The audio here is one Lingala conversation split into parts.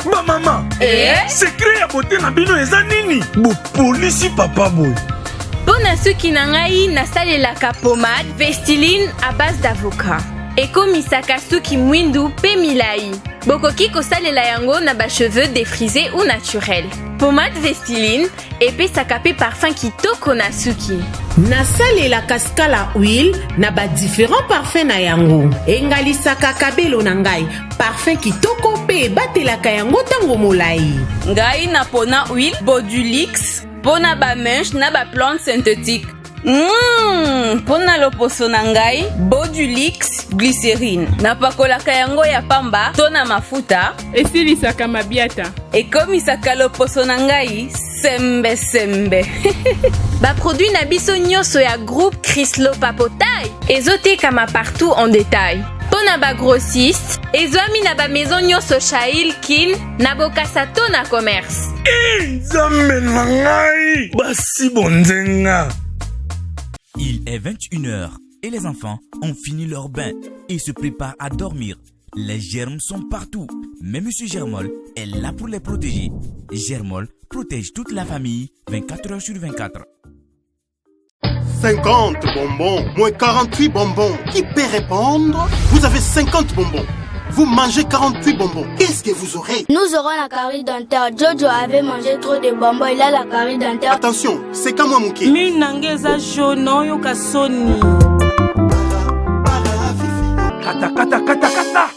Ma maman, secret ya beauté na bino eza nini? Bo polisi papa boy. Pona suki na ngai nasalelaka pomade Vestiline à base d'avocat. Ekomisaka suki mwindu pe milai. Bokoki kosalela yango na ba cheveux défrisés ou naturels. Pomade Vestiline epesaka pe parfum kitoko na suki. Nasalelaka skala huile na ba différents parfums na yango. Engalisaka kabelo na ngai. Parfum kitoko pe batelaka yango tango molai. Ngai na pona huile Bodulix pona ba mèche na ba plante synthétique. Pona loposo na ngai Bodulix glycérine. Napakolaka yango ya pamba to na mafuta esilisaka mabiata. Ekomisaka loposo na ngai sembe sembe. Ba produit na biso nyonso ya groupe Chryslo Papotai ezotekama partout en détail. Pona ba grossiste ezwami na ba maison nyonso Shail Kin na bokasa to na commerce. Nzambe na ngai basi bonzenga. Il est 21h et les enfants ont fini leur bain et se préparent à dormir. Les germes sont partout, mais Monsieur Germol est là pour les protéger. Germol protège toute la famille 24 heures sur 24. 50 bonbons, moins 48 bonbons. Qui peut répondre? Vous avez 50 bonbons. Vous mangez 48 bonbons. Qu'est-ce que vous aurez? Nous aurons la carie dentaire. Jojo avait mangé trop de bonbons. Il a la carie dentaire. Attention, c'est comme moi, Mouké. Minangeza shono yokasoni. Kata kata kata kata.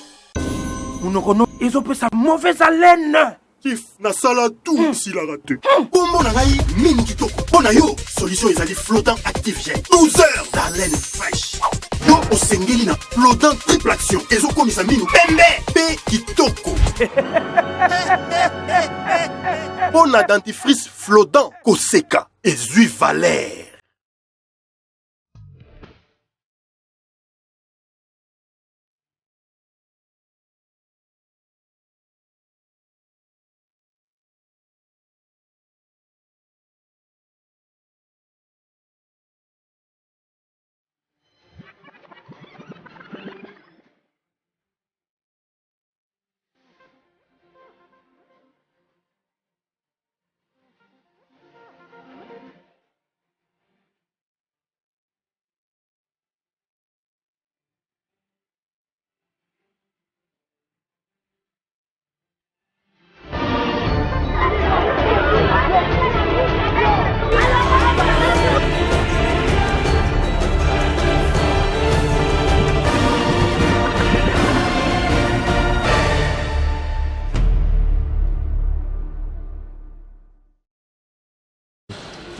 Unokono ezopesa mauvaise haleine. Kif na sala tout s'il a raté. Bonbon na ngai mini kitoko. Pona yo, solution ezali flottant active. 12 heures d'haleine fraîche. Yo osengeli na flottant triple action. Ezokomisa minu pembe pe kitoko. Pona dentifrice flottant Koseka ezui Valère.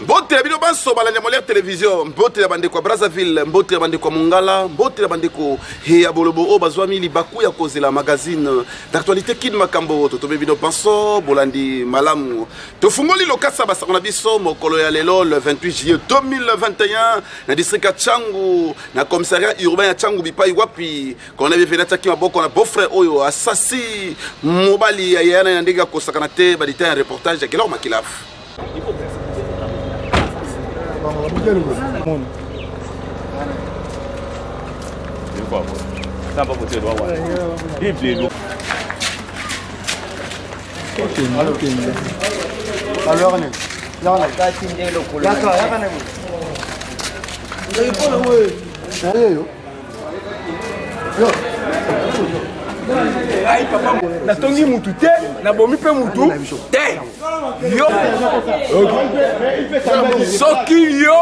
Mbote ya bino banso balanya molia télévision, mbote ya bandeko Brazzaville, mbote ya bandeko Mongala, mbote ya bandeko ya Bolobo o bazwami libaku ya kozela magazine d'actualité Kin Makambo totobe bino banso bolandi malamu. Tofungoli lokasa basakona biso mokolo ya lelo le 28 juillet 2021 na district ya Changu na commissariat urbain ya Changu bipai wapi kona bivena taki maboko na beau-frère oyo asasi mobali ya yana ya ndenge kosakana te badita ya reportage ya Kelor Makilafu. Natongi mutu te, nabomi pe mutu te. Yo. Soki yo.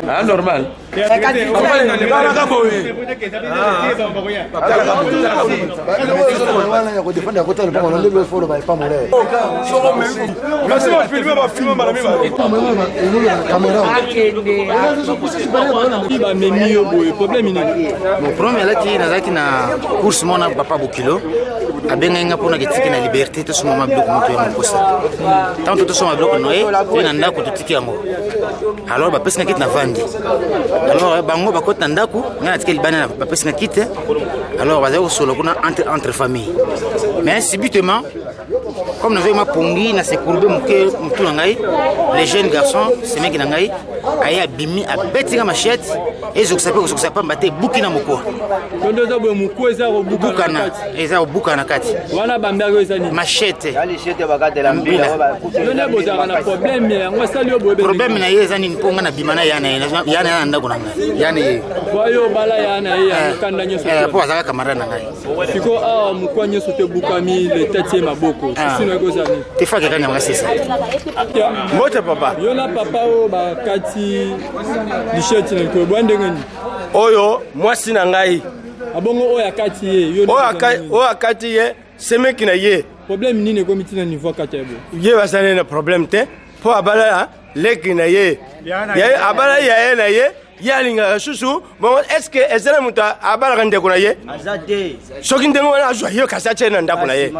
Ah, normal. problème elaki nazalaki na course mona papa bokilo abengai nga mpona ketiki na liberté tosoma biloko moto ya mokosa ntango to tosoma biloko noye te na ndako totiki yango alors bapesi nga kiti na vandi alors bango bakoti na ndako nga natikeli bana bapesi nga kiti alors bazali kosolo kuna entre famille mais subitement comme nazoi mapongi na se courbe moke mutu na ngai les jeunes garçons semeki na ngai aye abimi abeti nga machette ezokisa mpe kosokisa pamba te ebuki na mokoa eza kobuka na kati wana bambaki eza nini machette problème na ye eza nini mpo nga na bima na yana ye na ndako na ngai yana ye mpo azalaka camarade na ngai siko awa mokwa nyonso te bukami letati ye maboko sisino ekozala nini tefaki kaka nyamaka sesa mbote papa yo na papa oyo bakati lisheti na likolo bwa ndenge nini oyo mwasi na ngai abongo oyo akati ye oyo akati ye semeki na ye problème nini ekomi ntina niveau akati ya bo ye bazali na problème te mpo abala leki na ye abala yaye na ye ye alingaka susu bongo estce ezala moto abalaka ndeko na ye soki ndenge wana azwa ye kasi atie na ndako na ye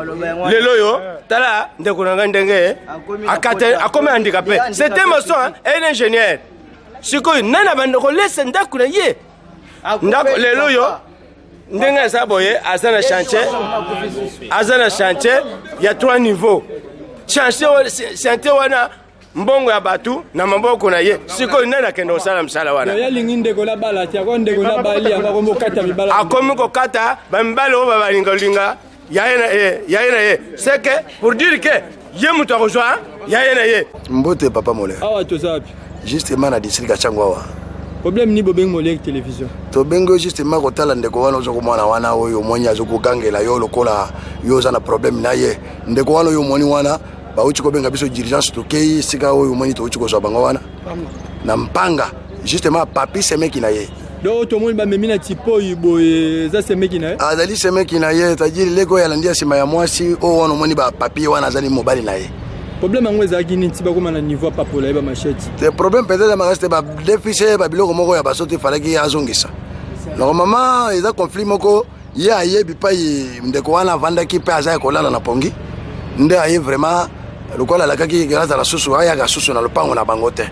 lelo oyo tala ndeko na ngai ndenge akomi handicapé c'était maçon un ingénieur sikoyo nani abandeko lesa ndako na ye ndako lelo oyo ndenge aza boye aza na chantier ya 3 niveaux chantier wana mbongo ya batu na maboko na ye sikoyo nani akende kosala mosala wana akomi kokata bamibale oyo babalingalinga yaye na ye seke pour dire ke ye moto akozwa yaye na ye mbote papa mole awa toza wapi justement na district ya chango awa problème ni bobengi moleki télévision tobengi justement kotala ndeko wana ozokomwana wana oyo omoni azokogangela yo lokola yo oza na problème na ye ndeko wana oyo omoni wana bauti kobenga biso dirigence tokei sika oyo omoni touti kozwa bango wana na mpanga justement papi semeki na ye donc tomoni bamemi na tipoyi boye eza semeki na ye azali semeki na ye tajiri leko oyo alandi ya nsima ya mwasi oyo wana omoni bapapier wana azali mobali na ye problème yango ezalaki nini ti bakoma na niveau apapola ye bamachete te problème peut-être makasi te badefise babiloko moko ya basoto efalaki azongisa normalement eza conflit moko ye ayebi pai ndeko wana avandaki mpe aza ya kolala na pongi nde aye vraiment lokola alakaki azala susu ayaka susu na lopango na bango te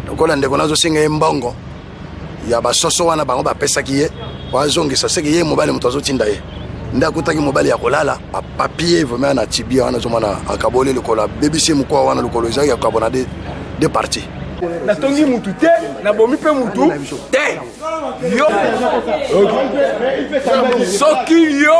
lokola ndeko nazosenga ye mbongo ya basoso wana bango bapesaki ye po azongisa seki ye mobali moto azotinda ye nde akutaki mobali ya kolala bapapie vraiment na tibia wana azomona akaboli lokolo abebisi mokwa wana lokolo ezalaki akabona de parti natongi mutu te nabomi mpe mutu te yo soki yo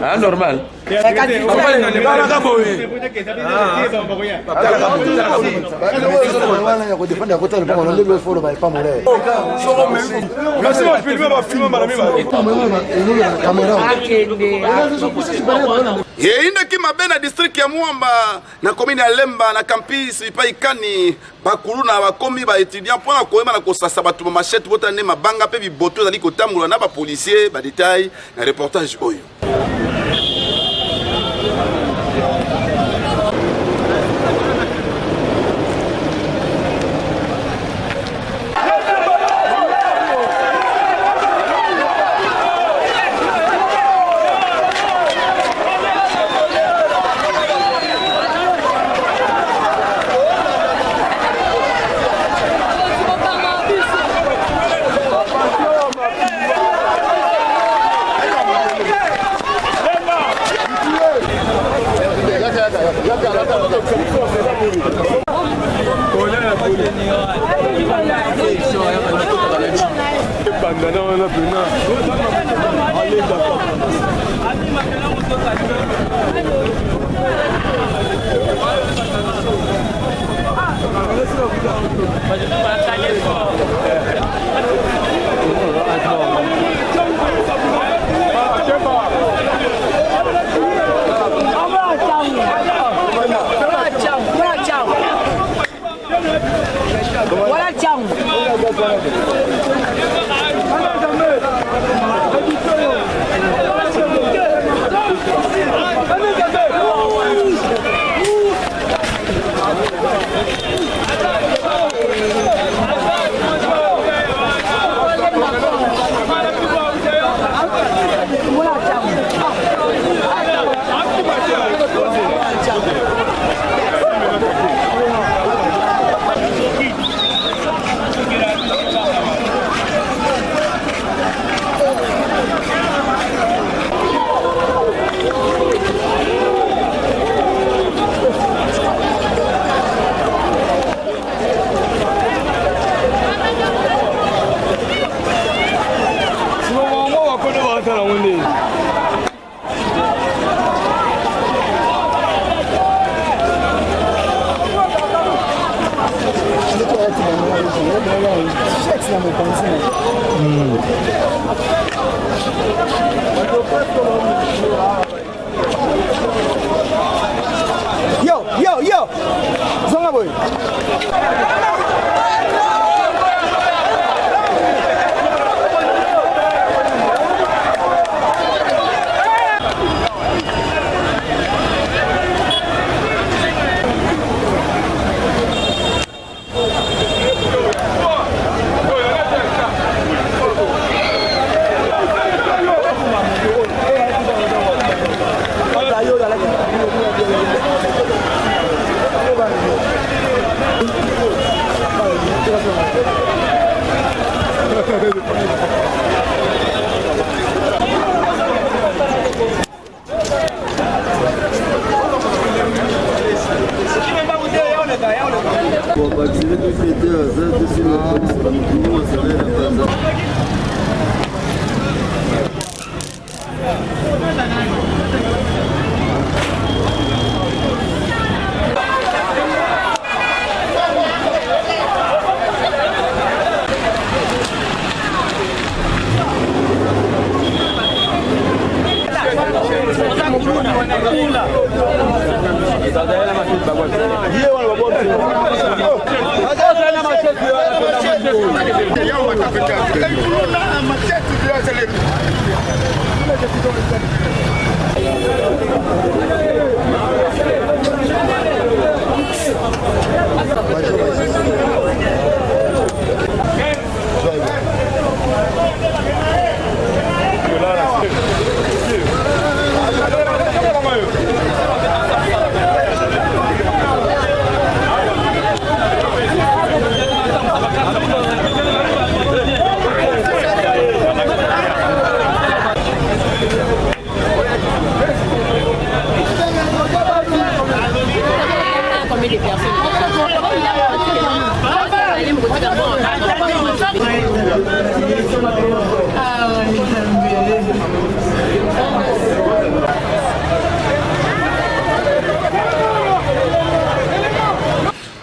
Ah, normal. yeindaki mabe na district ya Mwamba na komine ya Lemba na campus ipaikani bakulu na bakomi baétudiant mpona koyeba na kosasa bato bamachete bota nde mabanga mpe biboto ezali kotambola na bapolisier badetail na reportage oyo. Yo, zonga boy.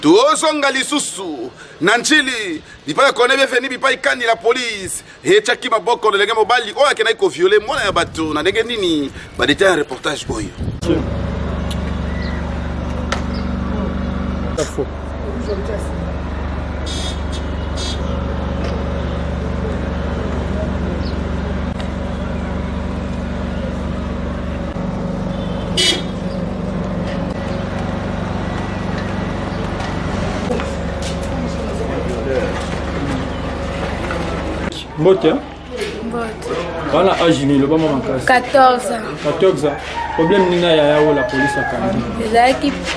Tuozonga lisusu nanchili bipai kone befeni bipai kani la police echaki maboko lelenge mobali oyo akena iko violer mwana ya bato na ndenge nini badeta un reportage oyo Mbote? Voilà, Agini, le bon moment. 14 ans. 14 ans. Problème nina ya la police a quand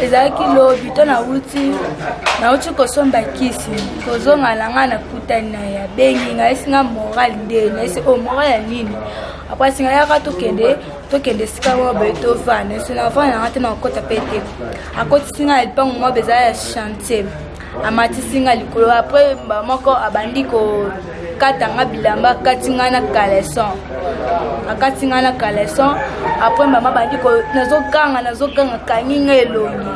ezalaki lobi to nauti kosomba kisi kozonga langa na kutani na ya bengi nga esinga moral nde na esi o moral ya nini après singa yaka tokende sika mo be to vana sina vana ngate na kota pete akoti singa elpango mo beza ya chantier amati singa likolo après moko abandi ko katanga bilamba katinga na caleçon akatinga na caleçon après mama bandi ko nazokanga kanyinga elongi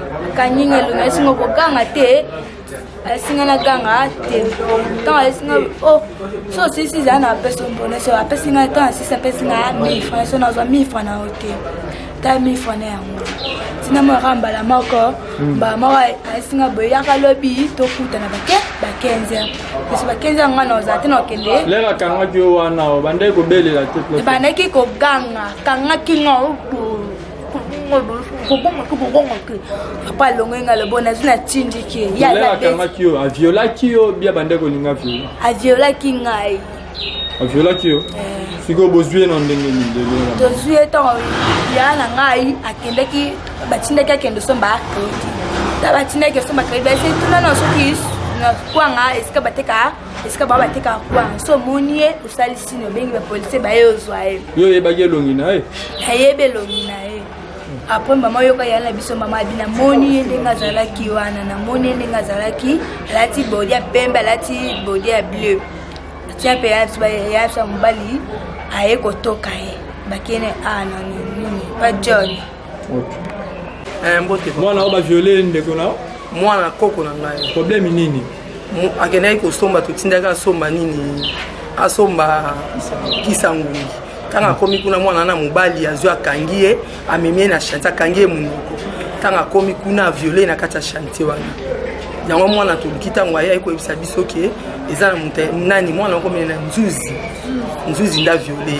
esinga ko ganga te asinga na ganga te tant asinga oh so si zana peso mbone so apesinga tant si apesinga 1000 francs so nazo 1000 francs na hotel ta 1000 francs na yango tina mo ramba la moko ba mwa asinga boyaka lobi to kuta na ba 15 so ba 15 ngana ozate no kende lela kanga dio wana bande ko belela te bande ki ko ganga kanga kingo papa longenga le bona zina tindiki ya la kanga kio a viola kio bia bande ko linga viola a viola kingai a viola kio siko bozue no ndenge ni de to zue to ya na ngai akendeki batindeki akendo somba ta batindeki somba kai bese tuna no sokis na kwanga eska bateka kwa so monie usali sino bengi ba police ba yozwa yo yebage longi na ayebe longi na après maman yoka yana biso mama bina moni ndenga zalaki wana na moni ndenga zalaki alati body ya pembe alati body ya bleu tia pe ya sa mbali aye kotoka ye bakene ana nini pa John mwana oba violé ndeko na mwana koko na ngai problème nini akendaki kosomba totindaki asomba nini asomba kisangungi ntango akomi kuna mwana na mobali azwi akangi ye amemie na chantier akangi ye monoko ntango akomi kuna aviole na kati ya chantier wana yango mwana toluki ntango aye koyebisa biso ke eza na moto nani mwana akomene na nzuzi nda viole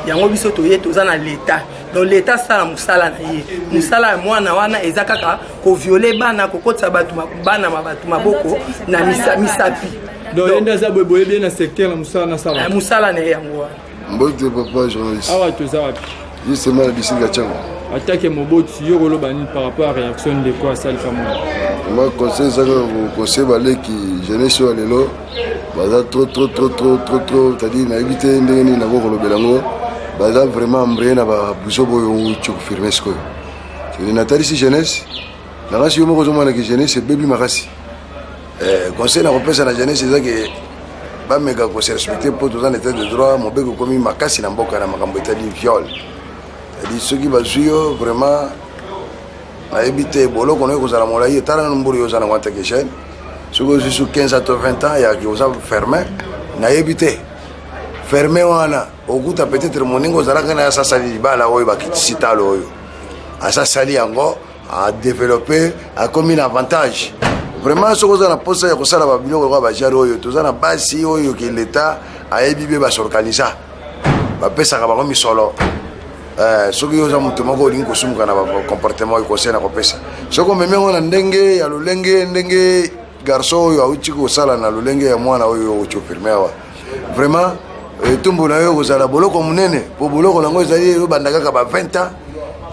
yango biso toye toza na leta donc leta sala mosala na ye mosala ya mwana wana eza kaka koviole bana kokotisa bana bato maboko na misapi donc ye nde aza boyeboye bien na secteur na mosala na sala mosala na ye yango wana mbote papa journaliste awa toza wapi justement na bisinga tiango atake moboti yo koloba nini par rapport à réaction ndeko asali kamona moi conseil ezaka conseil baleki jeunesse oyo lelo baza trop c'est-à-dire nayebi te ndenge nini nango kolobela yango baza vraiment embraye na babuso boyo uti kofirme sikoyo natalisi jeunesse nakasi yo moko ozomonaki jeunesse ebebi makasi conseil nakopesa na jeunesse ezaki bameka kose respecte mpo toza na état de droit mobeko komi makasi na mboka na makambo etali viol c'est-à-dire soki bazwi yo vraiment nayebi te boloko noki kozala molai etala nano mburu yo oza nango atake chaine soki ozwi su 15 to 20 ans yaki oza ferme nayebi te ferme wana okuta peut-être moninga ozalaka na asasali libala oyo bakitisi talo oyo asasali yango adeveloppe akomi na avantage vraiment soki oza na posa ya kosala babiloko lokola bajare oyo toza na basi oyo ke leta ayebi be basorganisa bapesaka bango misolo soki oza moto moko olingi kosumuka na bacomportement oyo conseil na kopesa soki omemi yango na ndenge ya lolenge ndenge garçon oyo auti kosala na lolenge ya mwana oyo oti opirme awa vraiment etumbu na yo kozala boloko monene mpo boloko nango ezali ebanda kaka ba 20 ans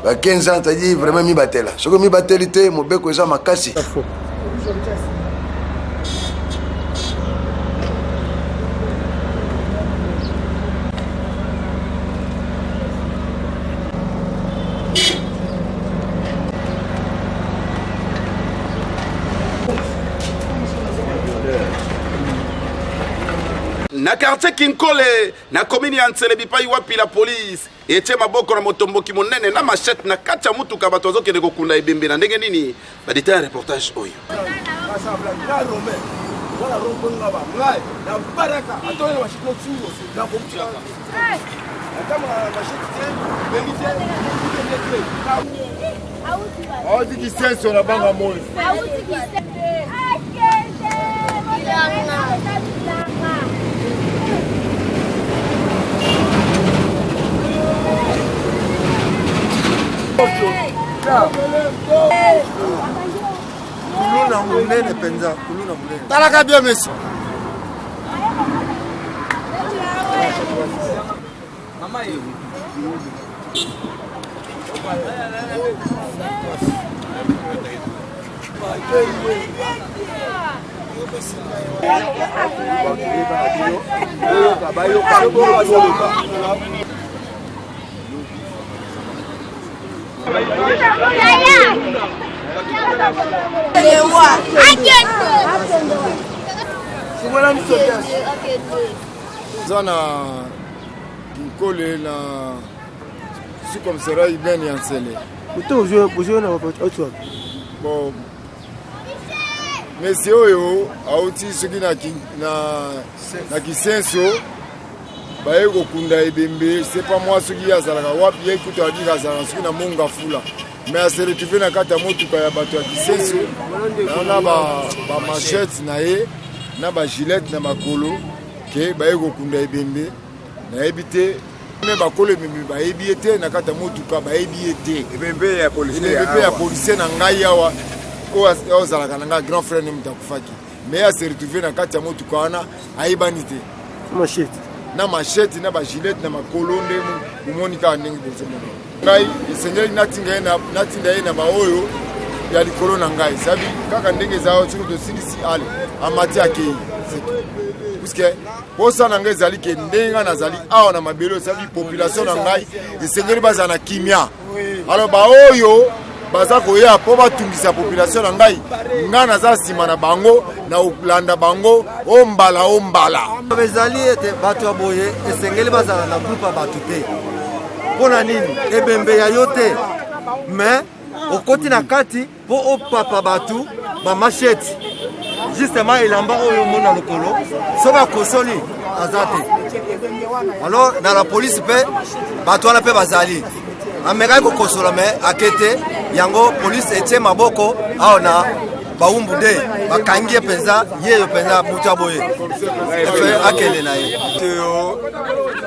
ba 15 ans tadi vraiment mibatela soki mibateli te mobeko eza makasi na quartier Kinkole na commune ya Ntselebi pai wapi la police etie maboko na motomboki monene na machette na kati ya mutuka bato bazokende kokunda ebembe na ndenge nini badeta ya reportage oyo kuluna munene penza kuluna munene talaka bien monsieur mama hiyo Zana Kinkole na sous-commissariat Ibn Yansele. Bon, monsieur oyo auti soki na kisenso baye kokunda ebembe c'est pas moi soki azalaka wapi ye kuta adika azalaka soki na monga fula mais aseretrouve na kati ya motuka ya bato ya kisenso na ba machette na ye na ba gilette na makolo ke baye kokunda ebembe nayebi te me bakolo ebembe bayebi ye te na kati ya motuka bayebi ye te ebembe ya policier na ngai awa oyo ozalaka na ngai grand frère ne moto akufaki mais aseretrouve na kati ya motuka wana ayebani te na machette na ba gilette na makolo nde omoni kaka ndenge bozomona ngai esengeli natinda ye na baoyo ya likolo na ngai sabi kaka ndenge eza soki tosilisi ale amati akei puisque posa na ngai ezali ke ndenge ngai nazali awa na mabele sabi population na ngai esengeli bazala na kimia alors baoyo baza koya mpo batungisa population na ngai nga naza nsima na bango na kolanda bango ombala ombala. Bezali ete bato ya boye esengeli bazala na groupe ya bato te mpo na nini ebembe ya yo te me okoti na kati mpo opapa bato bamasheti justement elamba oyo omona lokolo soki akosoli aza te. Alors na la police mpe bato wana mpe bazali amekaki kokosola me akete yango police etie maboko awa na baumbu de bakangi ye mpenza yeyo mpenza buta boye efe akende na ye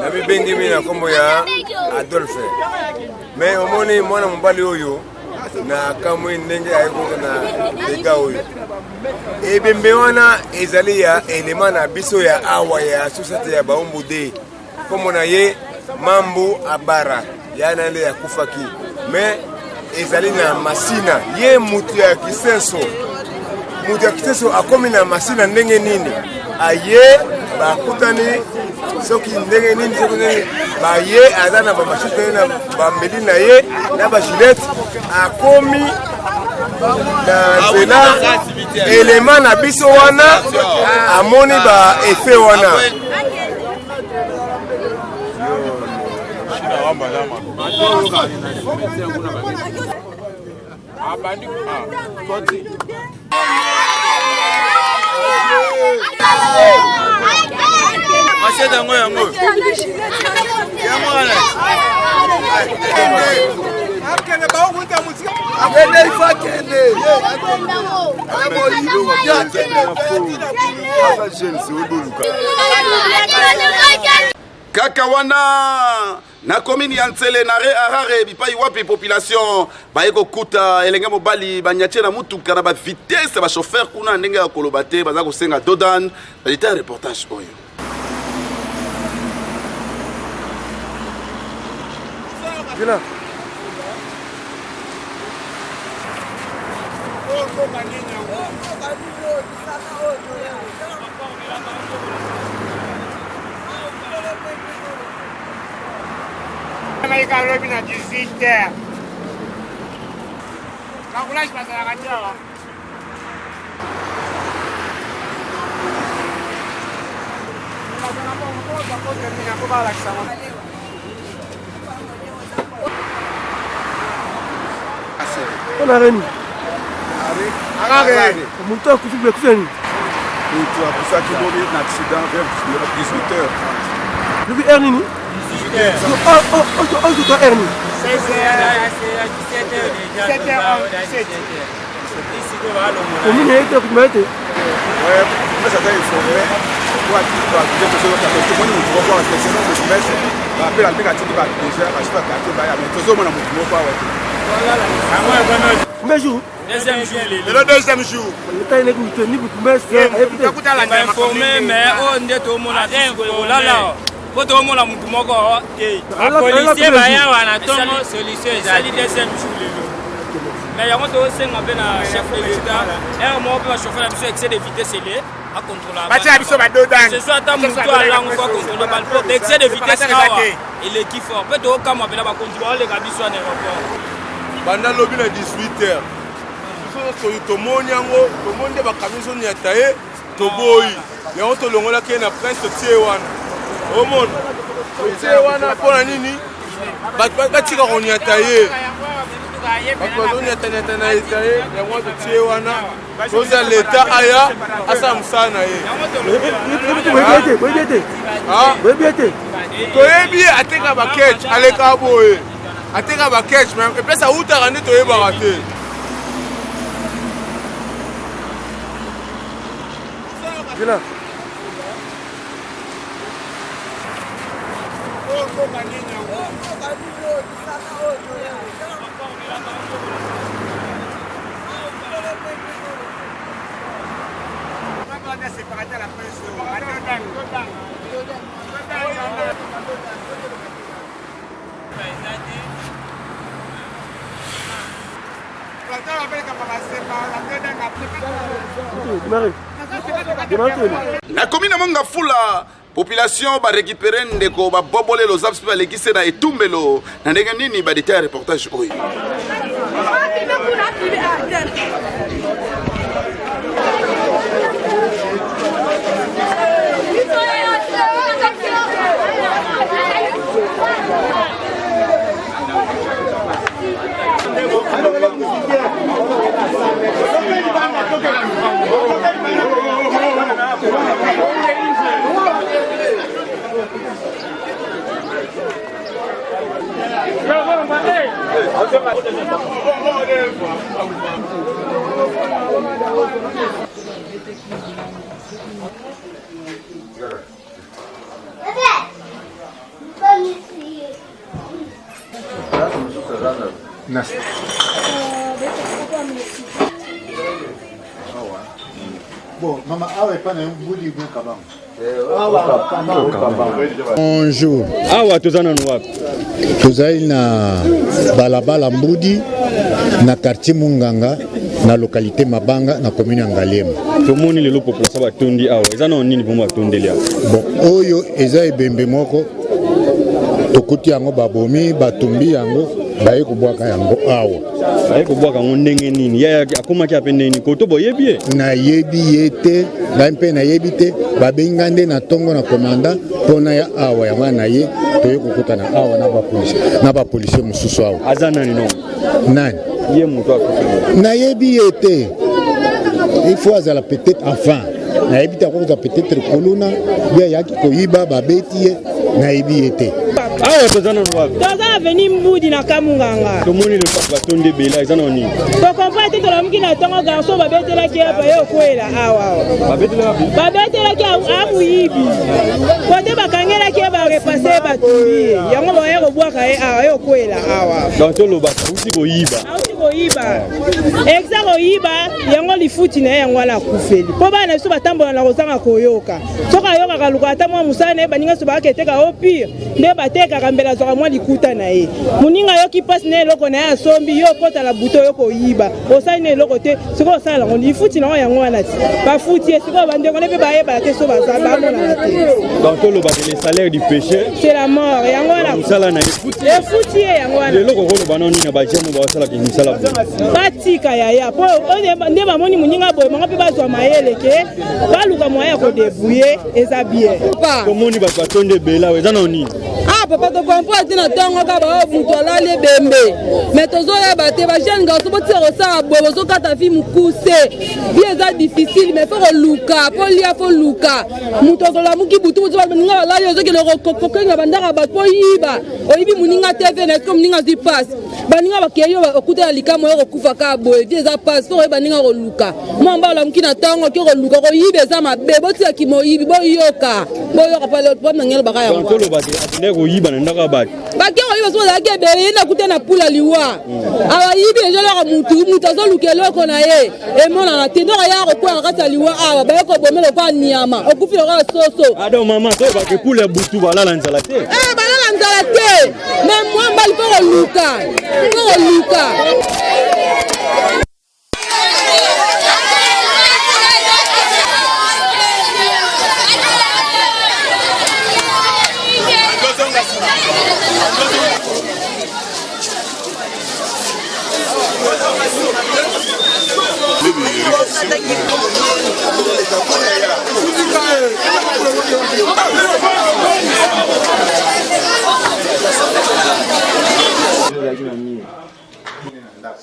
nabibengemi na nkombo ya Adolphe me omoni mwana mobali oyo na kamwe ndenge ayekota na lega oyo ebembe wana ezali ya elema na biso ya awa ya société ya baumbu de nkombo na ye Mambu Abara yana nde yakufaki me ezali na masina ye mutu ya kisenso akomi na masina ndenge nini aye bakutani soki ndenge nini soki ndenge baye aza na bamashite na bambeli na ye na bajilete akomi na nzela elema na biso wana amoni ba efe wana kaka wana na komini ya Ntsele na Harare bipai wapi population baye kokuta elenge mobali banyatie na mutuka na ba vitesse ba chauffeur kuna ndenge ya koloba te baza kosenga dodan balita reportage oyo. Gila. On a réuni. Mon temps que tu veux que tu aies. Tu as pour ça qu'il y a eu un accident vers 18h30. Je veux Ernie. 18h. Oh, je dois Ernie. 16h, 17h. Combien de temps tu m'as été? Ouais, mais ça t'a informé. Toi, tu vas dire que c'est le cas. Tout le monde nous voit en question de se mettre. Après la négative, tu vas déjà, je vais faire mais tout le monde a mon pas. Combien de jours? Le deuxième jour. Le temps est négocié, ni beaucoup mais c'est informé, mais on est au monde là là. Quand on a mon moko, la policier va y avoir un solution. C'est le deuxième jour. Mais il y a un chef de l'État, un mot pour chauffeur de excès de vitesse à contrôler. Ce soit un mouton à langue pour contrôler pour excès de vitesse il est qui fort. Peut-être au cas où on va contrôler les gars sur l'aéroport. Pendant le 18h. Tomoni yango, tomoni ba camion ni ataye, toboyi. Yango to longola ke na prince tie wana. Omon. Tie wana pona nini? Ba tika ko ni ataye. Ba ni ataye na ataye, yango to tie wana. Toza leta aya asa musana ye. Ah, bebete. Toyebi ateka ba catch aleka boye. Ateka ba catch mais pesa uta rande toyeba raté. Là. Na komina monga fula population ba récupérer ndeko ba bobole los apps ba lekise na etumbelo na ndenge nini ba détail reportage oyo. Bon, maman, pas un bout de kabang. Bonjour. Awa tozana nwa. Tozali na balabala Mbudi na quartier Munganga na localité Mabanga na commune ya Ngalema. Tomoni lelo population batondi awa. Ezana nini bomba batondeli awa? Bon, oyo eza ebembe moko tokuti yango babomi batumbi yango baye kubwaka yango awa. Baye kubwaka yango ndenge nini? Ya akomaki apende nini? Koto boyebi ye? Na yebi yete, bampe na yebi te, babengande na tongo na komanda pona ya awa yango na ye toye kukuta na awa na ba police mususu awa. Aza nani no? Nani? Ye muto akufi. Na yebi yete. Il faut azala peut-être enfant. Na yebi ta ko peut-être koluna, bien yaki koyiba babeti ye na yebi yete. Awa tozana nwapi? Toza veni Mbudi na Kamunganga. Tomoni le papa batonde bela ezana nini? To comprendre te tolamuki na tongo garçon babetela ki apa yo kwela awa. Babetela bi? Babetela ki amuyibi. Kote bakangela ki ba repasser batuli. Yango ba yo bwaka ye awa yo kwela awa. Donc to loba uti koyiba. Uti koyiba. Exact koyiba yango lifuti na yango la kufeli. Po bana biso batambola na kozanga koyoka. Soka yoka kaluka ata mwa musane baninga so baketeka au pire. Nde bateka kambela zoka mwa likuta na ye. Muninga yo ki passe ne loko na ya sombi yo kota la buto yo koyiba. Osali ne loko te siko osala ngo lifuti na yango wana ti. Ba futi siko bande ngo lebe baye ba te so bazaba mona te. Donc to loba le salaire du péché. C'est la mort yango wana. Musala na futi. E futi yango wana. Le loko ko banoni na ba jemo ba sala ki musala. Batika ya po nde ba moni muninga boye manga pe bazwa mayele ke baluka moya ko débrouiller eza bien. Komoni ba batonde bela eza na nini? Ah papa to comprendre tina tongo ka ba muto alale bembe. Mais tozo ya bate ba jeune garçon bo tiro sa bobo zo kata fi mukuse. Bien eza difficile mais faut luka, faut lia faut luka. Muto ko la muki butu zo ba ninga la yo zo ke le kokenga bandaka ba po yiba. Oyibi muninga TV na comme ninga zi passe. Baninga ba keyo ba okuta likamo yo kufa ka boye. Bien eza passe faut baninga ko luka. Mwamba la muki na tongo ke ko luka ko yibe za mabe bo tia ki mo yibi bo yoka. Bo yoka pa le problème ngel ba ka ya. Donc to loba yiba na ndaka ba bakero yiba so la ke be na kutana pula liwa awa yibi ejola mutu zo lukelo ko na ye e mona na tendo ya ko kwa kata liwa awa ba ko bomelo kwa nyama okufi lo soso ado mama to ba ke pula butu bala la nzala te bala la nzala te mais moi mbali ko luka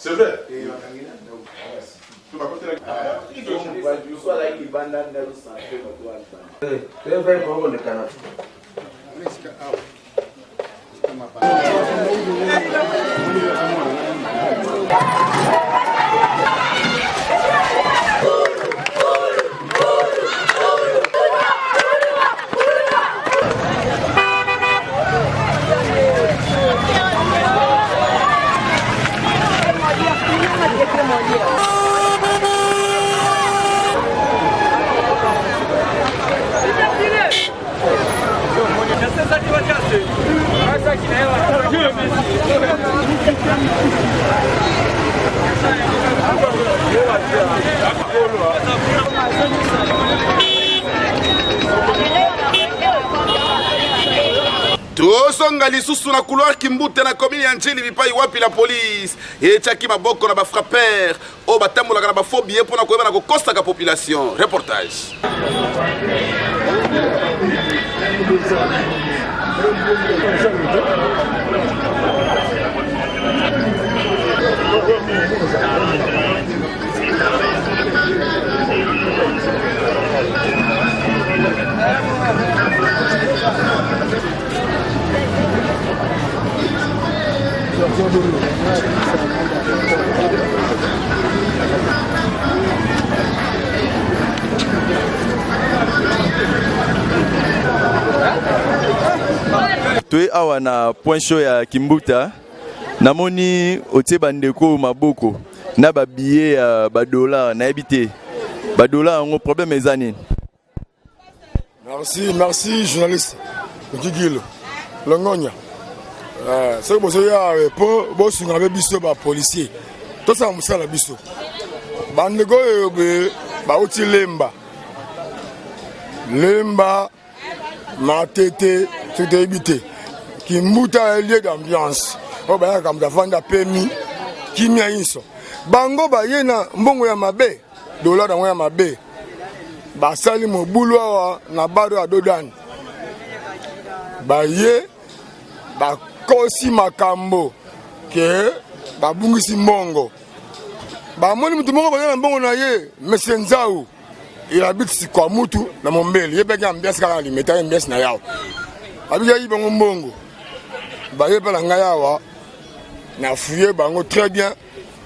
C'est vrai. tozonga lisusu na couloir Kimbute na commune ya Njili bipai wapi la police etiaki maboko na bafrapper oyo batambolaka na bafobie mpona koyeba na kokostaka population. Reportage. Toi awa na point show ya Kimbuta namoni otie bandeko maboko na ba billet ya ba dollar na ebité ba dollar ngo problème ezani. Merci journaliste Kigilo Longonya. C'est que vous avez un biso ba policier. Tout ça musa la biso. Bandego ba oti lemba matete tout éviter. Kimbuta est lieu d'ambiance. O ba comme da vanda permis kimia inso. Bango ba yena mbongo ya mabe dollar na ya mabe. Ba sali mobulu na bado ya dodani. Ba ye ba kosi makambo ke babungisi mbongo bamoni mutu moko bazana mbongo na ye mesenzau ilabitisi kwa mutu na mombeli ye peke ambiasi kaka limeta ye mbiasi na yao abika yi bango mbongo baye pala ngai awa na fuye bango très bien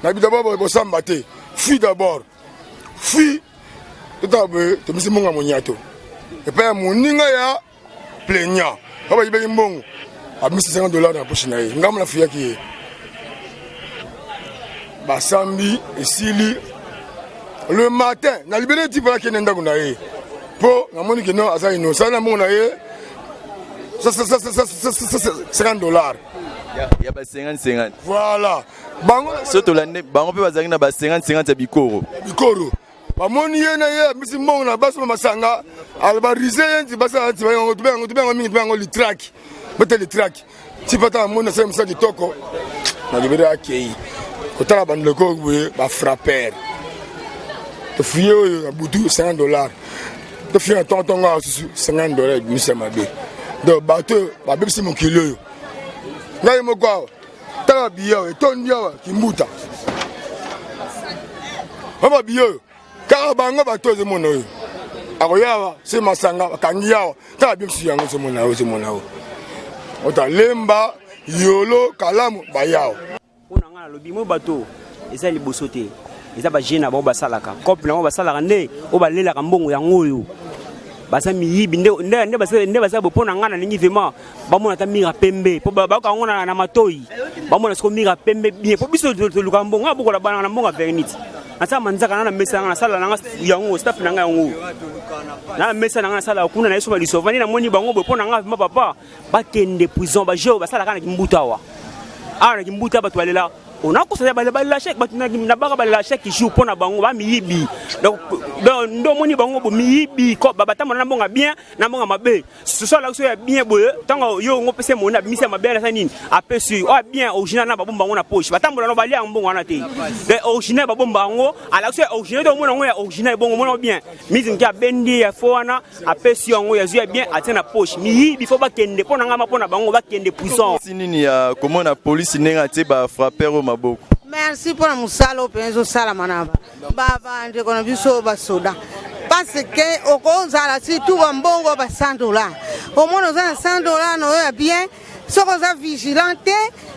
na bi d'abord bosamba te fui d'abord fui totabe tomisi mbongo monyato epa ya moninga ya plaignant kaba yibeki mbongo à $150 dans la poche na ye ngam la fuya ki basambi esili le matin na libéré type la kenenda kuna ye po na moni que non asa innocent na mona ye $50 ya ba 50 voilà bango soto la bango pe bazaki na ba 50 ya bikoro bamoni ye na ye misi mbongo na baso masanga albarise yenti basa ati bango tubengo mingi tubengo litrak bete litrak ti pata mona sa msa kitoko na libéré akei kotala bandeko boye ba frapper to fiye oyo abutu $50 to fiye tonton nga susu $50 misa mabe do bato ba bebisi mokilo yo ngai moko awa tala biyo etondi awa Kimbuta baba biyo kaka bango bato ezomona oyo akoyawa se masanga bakangi yawa tala bebisi yango ezomona oyo ota lemba yolo kalamu bayawa mpona nga nalobi mo bato eza liboso te eza bagene bango basalaka couple nango basalaka nde oyo balelaka mbongo yango oyo baza miyibi nde basala bo mpona nga nalingi vraimen bamona ata mira pembe mpo bayoka yango na matoi bamona siko mira pembe bien mpo biso toluka mbongo nga bokola bana na mbongo ya vernite nasala manzaka na mesa nanga nasala nanga yango staff nanga yango na mesa nanga nasala kuna na yeso balisovani namoni bango bo mpona nga vraimen papa bakende prison bajeo basalaka na Kimbuta awa awa na Kimbuta bato balela on a conseillé la chèque na baka balela chèque jour pona bango ba miyibi donc ndo moni bango bo miyibi ko babata mona mbonga bien na mbonga mabe ce soit là que ya bien boye tango yo ngo pese mona bimisa mabe na sanini apesu o bien original na babomba ngo na poche batambola no balia mbongo wana te de original babomba ngo ala que original do mona ngo ya original bongo mona bien mise nkia bendi ya foana apesu ngo ya zuya bien atena poche miyibi fo bakende pona ngama pona bango bakende prison sinini ya komona police nenga te ba frapper maboko. Merci pour la musalo penzo sala manaba baba ndeko na biso basoda parce que okonzala si tout mbongo ba $100 au moins za $100 no ya bien soko za vigilante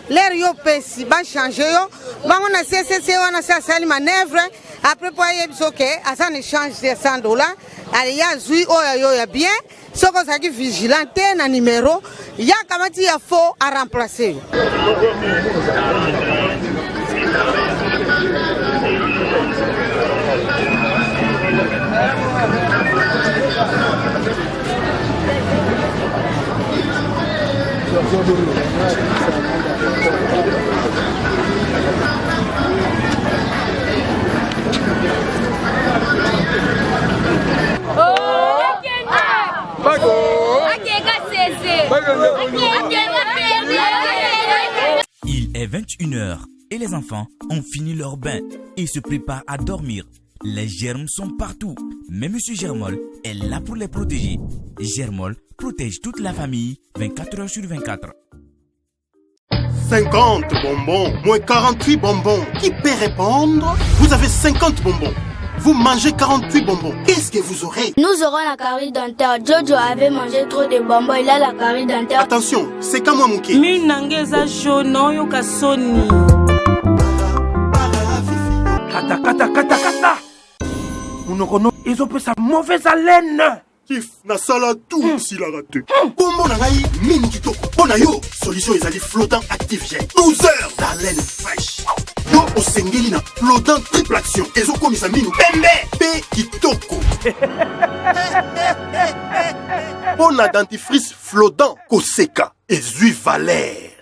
l'air yo pesi ba changer yo bango na CCC wana sa sali manœuvre après pour y biso ke asa ne change de $100 ali ya zui oyo ya bien soko za ki vigilante na numéro ya kamati ya faux à remplacer. Akeka sese. est 21h et les enfants ont fini leur bain et se préparent à dormir. Les germes sont partout, mais Monsieur Germol est là pour les protéger. Germol protège toute la famille 24 heures sur 24. 50 bonbons, moins 48 bonbons. Qui peut répondre? Vous avez 50 bonbons. Vous mangez 48 bonbons. Qu'est-ce que vous aurez? Nous aurons la carie dentaire. Jojo avait mangé trop de bonbons. Il a la carie dentaire. Attention, c'est comme moi, Mouki. Minangeza shono yokasoni. Kata, kata, kata, kata. Ils ont pris sa mauvaise haleine. Kif, na sala tout s'il a raté. Bonbon nangai, mini kitoko. Bonayo, solution ezali flottant active jet. 12 heures d'haleine fraîche. Yo osengeli na flottant triple action. Ezo komisa minu pembe. Pe kitoko. Bona dentifrice flottant Koseka. Ezui Valère.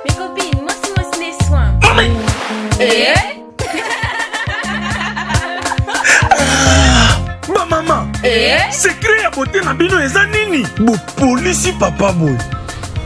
Mes copines, moi c'est les soins. Et maman, secret ya beauté na bino eza nini? Bo polisi papa boy.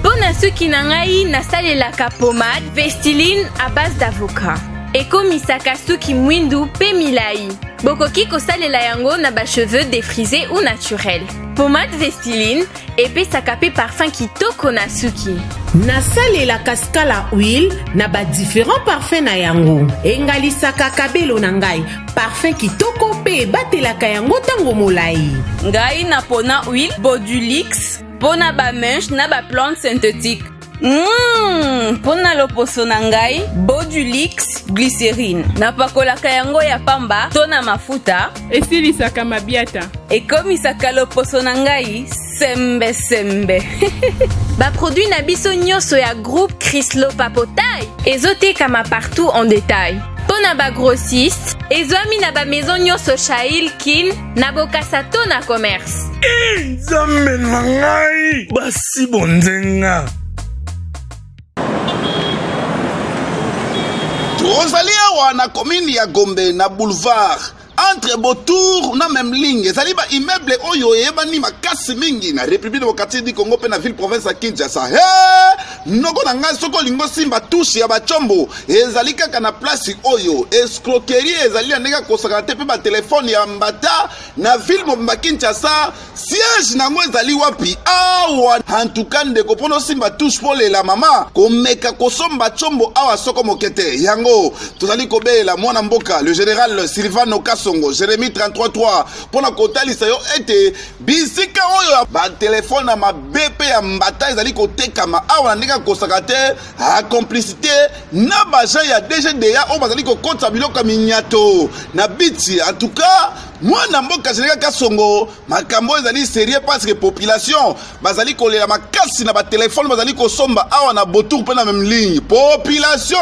Pona suki na ngai nasalelaka pomade Vestiline à base d'avocat. Ekomisaka suki mwindu pe milai. Bokoki kosalela yango na ba cheveux défrisés ou naturels. Pomade Vestiline epesaka pe parfum kitoko na suki. nasalelaka skala huile na ba différents parfums na yango engalisaka kabelo na ngai parfum kitoko pe batelaka yango tango molai. Ngai na pona huile Bodulix pona ba mèche na ba plante synthétique. Pona loposo na ngai Bodulix glycérine napakolaka yango ya pamba to na mafuta esilisaka mabiata ekomisaka loposo na ngai sembe sembe. Ba produit na biso nyonso ya groupe Chryslo Papotai ezotekama partout en détail. Pona ba grossiste ezwami na ba maison nyonso Shail Kin na bokasa to na commerce. Nzambe na ngai basi bonzenga. tozali awa na commune ya Gombe na boulevard entre Botour na même ligne ezali ba immeuble oyo eyebani makasi mingi na République démocratique du Congo pe na ville province ya Kinshasa. Noko na ngai soko lingo simba touche ya bachombo ezali kaka na place oyo escroquerie ezali ndenge kosaka te pe ba telefone ya mbata na ville mobimba Kinshasa siège nango ezali wapi awa en tout cas ndeko pono simba touche pole la mama komeka kosomba chombo awa soko mokete yango tozali kobelela mwana mboka le général Sylvano Kasongo Jérémie 33.3 pona kotalisa yo ete bisika oyo ba telefone na mabepe ya mbata ezali kotekama awa ndenge kosaka te a complicité na baja ya DGDA o bazali kokota biloko minyato na biti en tout cas mwana mboka Général Kasongo makambo ezali sérieux parce que population bazali kolela makasi na ba téléphone bazali kosomba awa na Botour pe na même ligne population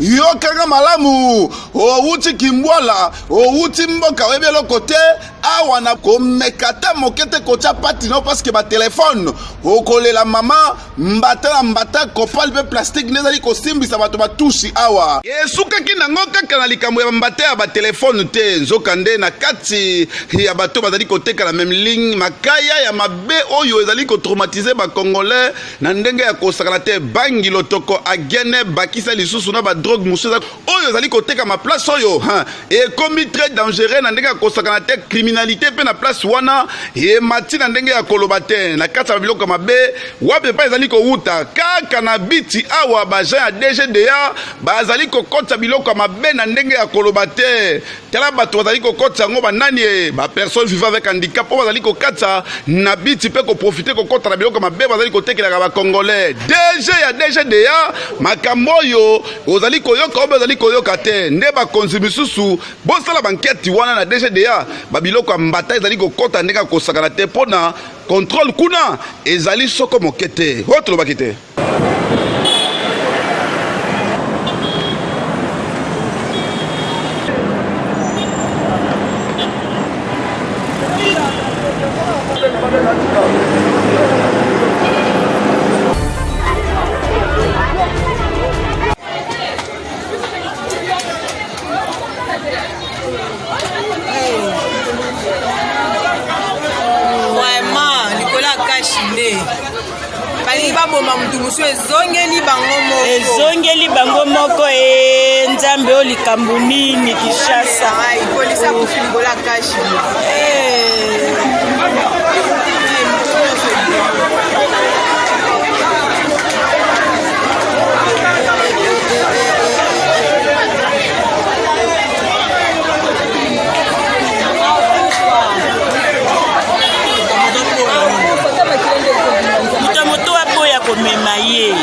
yo kanga malamu o wuti kimbwala o wuti mboka webelo côté awa na komekata mokete kocha pati no parce que ba téléphone o kolela mama mbata kopal pe plastique nezali kosimbisa bato batushi awa esuka kinango kaka na likambo ya mbata ya ba téléphone te nzokande na kati ya bato bazali koteka la même ligne makaya ya mabe oyo ezali ko traumatiser ba congolais na ndenge ya kosakala te bangi lotoko agene bakisa lisusu na ba drogue musuza oyo ezali koteka ma place oyo et comme très dangereux na ndenge ya kosakala te criminalité pe na place wana et mati na ndenge ya koloba te na kati ya biloko mabe wape pa ezali ko wuta kaka na biti awa baja ya DGDA bazali kokota biloko mabe na ndenge ya koloba te tala bato bazali kokota ngo banani ba personne vivant avec handicap po bazali kokata na biti pe ko profiter kokota na biloko mabe bazali kotekela ba congolais DG ya DGDA makambo yo ozali koyoka bazali koyoka te nde ba konzimisusu bosala banketi wana na DGDA ba biloko mbata ezali kokota ndenge kosakana te pona contrôle kuna ezali soko mokete otro bakite. balingi baboma mutu mosusu ezongeli bango moko ezongeli bango moko nzambe oyo likambo nini Kinshasa polisi akufi likolo ya kashi moto aboya komema ye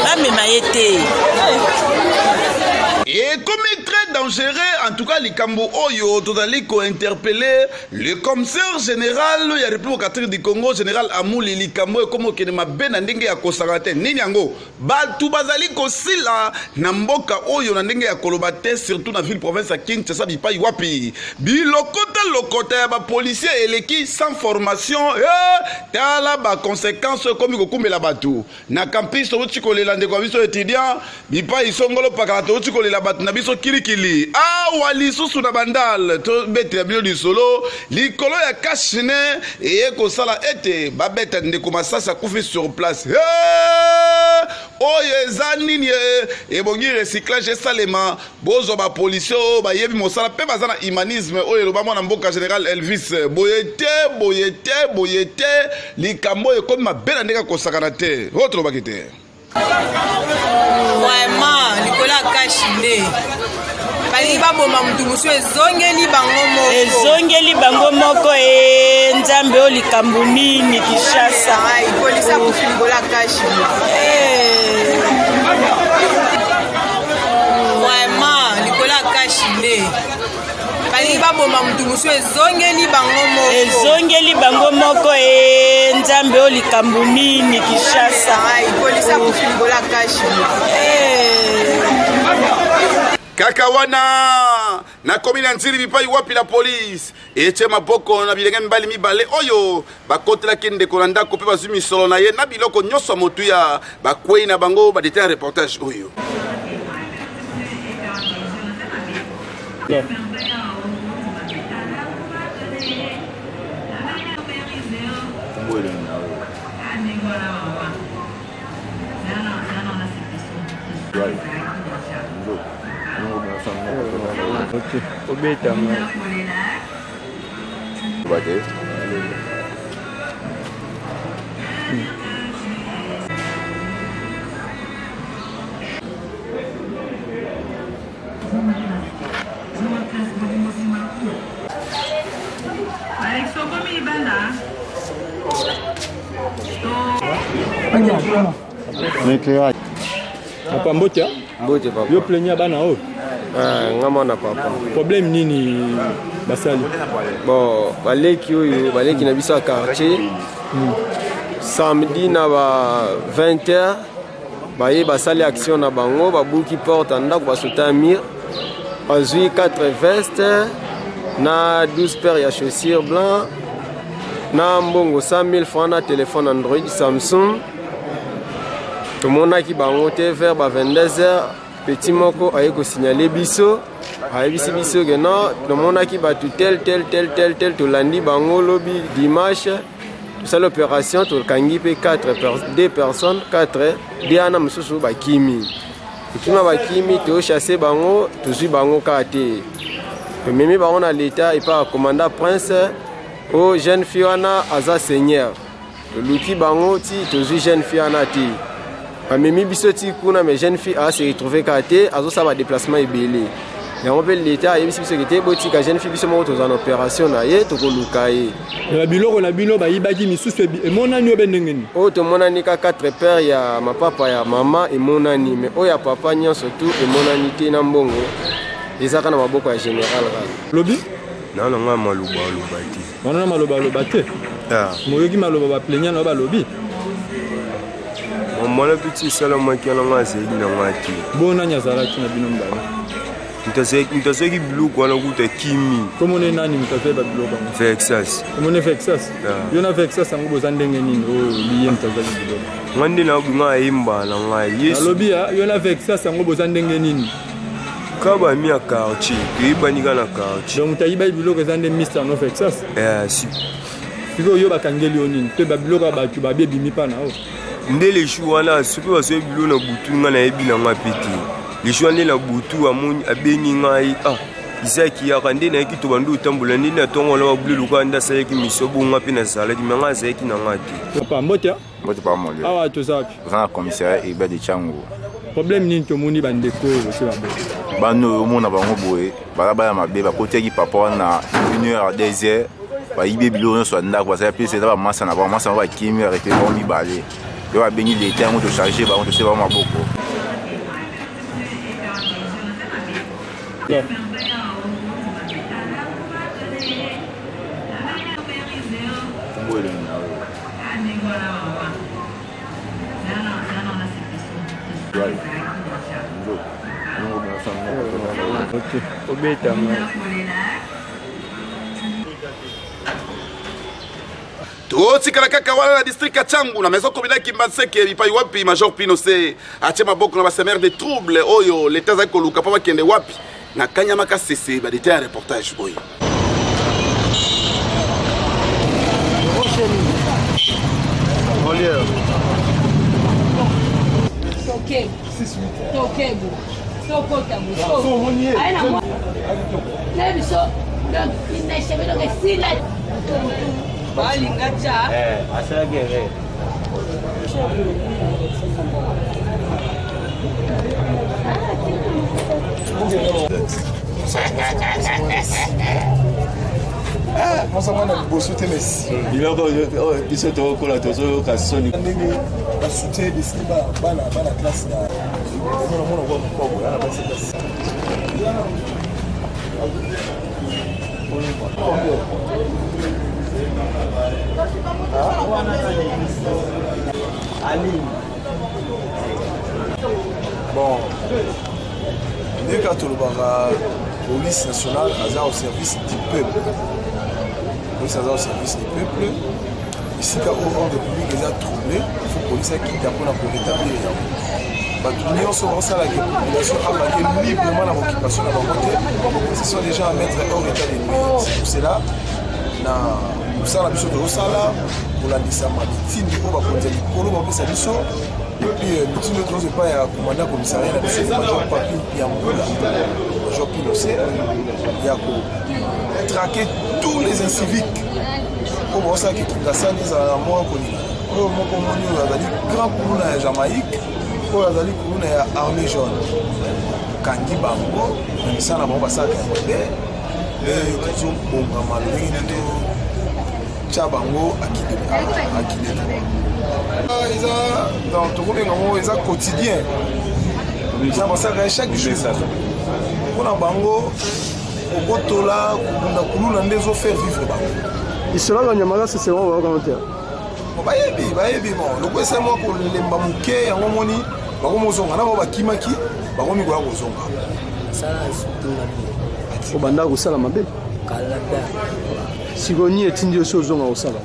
bamema ye te Et comme il est très dangereux, en tout cas, les Cambo Oyo, totali ko interpellé le commissaire général de la République catholique du Congo, général Amouli Likambo, et comme il m'a ben andenge ya kosarate, ninyango, batu bazali ko sila, namboka Oyo nandenge ya kolobate, surtout dans la ville province à Kinshasa, bipa iwapi. Lokota, ba policier eleki sans formation, tala ba conséquences comme il kumbe la batu. Na campus, tu ko lelande ko biso étudiant, bipa isongolo pakalato, tu ko la batu na biso kilikili wali susu na bandal to bete ya bilo du solo likolo ya kashine eye kosala ete babeta ndeko masasa kufi sur place oyo eza nini ebongi recyclage esalema bozo bapolisie oyo bayebi mosala mpe baza na humanisme oyo eloba mwana mboka général Elvis boye te likambo oyo ekomi mabe na ndenge akosakana te oyo tolobaki te vraiment likolo ya kashi nde balingi baboma mutu mosusu ezongeli bango moko nzambe oyo likambo nini Kinshasa polisi akufi likolo ya kashi vraiment likolo ya kashi nde balingi baboma mutu mosusu ezongeli bango moko nzambe oyo likambo nini Kinshasa polisi akufi likolo ya kashi kaka wana na komina nzili bipai wapi la police eche maboko na bilenge mbali mibale oyo bakotelaki ndeko na ndako mpe bazwi misolo na ye na biloko nyonso motuya bakwei na bango badete un reportage oyo Ok, obeta moi. Papa Mbotia? Mbotia papa. Yo plaignant bana o? Ngama na papa. Problème nini basali? Bon, baleki oyo, baleki na biso quartier. Samedi na ba 20h baye basali action na bango, babuki porte ndako basota mur. Bazui 4 vestes na 12 paires ya chaussures blancs. Na mbongo 100 000 francs na téléphone Android Samsung. Tout le monde a qui bangoté vers 22h. Petit moko a ko signaler biso. A biso que non, tout le monde a qui battu tel tout lundi bango lobby dimanche. Tout ça l'opération tout kangi pe 2 personnes 4 diana mususu ba kimi. Tout ba kimi to chasser bango, tout su bango kate. Mimi bango na l'état et pas commandant prince au jeune fiona aza seigneur. L'outil bango ti to su jeune fiona ti. Mimi bisoti kuna mes jeunes filles a se retrouver kate azo ça va déplacement ebélé. Et on veut l'état et biso qui était boti ka jeune fille biso mo to en opération na ye to ko lukaye. La biloko ba yibaki misusu e monani obendengeni. O to monani ka 4 pères ya ma papa ya mama et monani mais o ya papa nyon surtout et monani te na mbongo. Ezaka na maboko ya général ka. Lobi? Non non ngama maloba ti. On a maloba te. Ah. Moyoki maloba ba plaignant na ba lobi. Mon petit seulement qui en a zeli na ngati. Bona nyazala kina binomba. Mtazeki blue kwa na kuta kimi. Comment on est nani mtazeba blue kwa? Vexas. Comment on est Vexas? Yona Vexas angubo zandenge nini o liye mtazeli blue. Ngandi na bunga imba na ngai. Yes. Alobi ya yona Vexas angubo zandenge nini? Kaba mi a quartier, qui banika na quartier. Donc tu as biloko zande Mr. No Texas. Si. Siko yo bakangeli onini, te babiloko ba tu ba bimi pa na o. Nde les choux wana siko ba so bilo na butu nga na ebi na ngapeti. Les choux nde na butu amoni abengi ngai Isaki ya kande na ki to bandu tambula ndi na tongo la bulu luka nda sa ki misobo ngapi na saladi manga sa ki na ngati. Papa mbota? Mbota pa mo. Awa to zapi. Za commissaire Iba de Chango. Problème ni to moni bandeko c'est ba bo. Bano mona bango boye, balaba ya mabe ba koteki papa na 1h à 2h. Ba ibe bilo no so ndako ba sa pe c'est ba massa na ba kimi arrêter ba mi balé. Yo ba bengi les temps to charger ba on to se ba maboko. totikala kaka wana na district ya Changu na maison communale Kimbanseke bipai wapi Major Pinochet atie maboko na basemer de trouble oyo leta azali koluka mpo bakende wapi na kanyama kasese badete ya reportage oyo. Mosa mwana liboso te mesi biloko biso tokola tozoyoka soni ndenge basute desili bana classe na mona kwa mokoko yana basi basi bon dès que tolobaka police nationale aza au service du peuple. Police aza au service du peuple. Ici quand ordre public est troublé, il faut police qui t'apprend pour rétablir les gens sont la population a librement la occupation de la côté. Ce sont des gens à mettre hors état de nuire. C'est pour cela nous sommes biso de Osala pour la disama mitini pour bakonza likolo bapesa biso et puis mitini oyo pas ya commandant commissariat na biso Major Papi Piambola Major Pinochet ya ko traquer tous les inciviques pour voir ça que Kingasani za moi kolinga oyo moko moni oyo azali grand kuluna ya Jamaïque oyo azali kuluna ya armée jaune kangi bango na misana bango basaka ya mabe tozobongama ndenge nini Chabango akide eza dans tokobenga ngo eza quotidien eza basaka chaque jour mpona bango okotola kokunda kuluna nde ezofaire vivre bango isolaka nyamaka sesema bakana te bayebi bon loko esa mwa kolemba moke yango moni bango mozonga na bao bakimaki bango mikoya kozonga obanda kosala mabe sikoni etindi oso ozonga kosala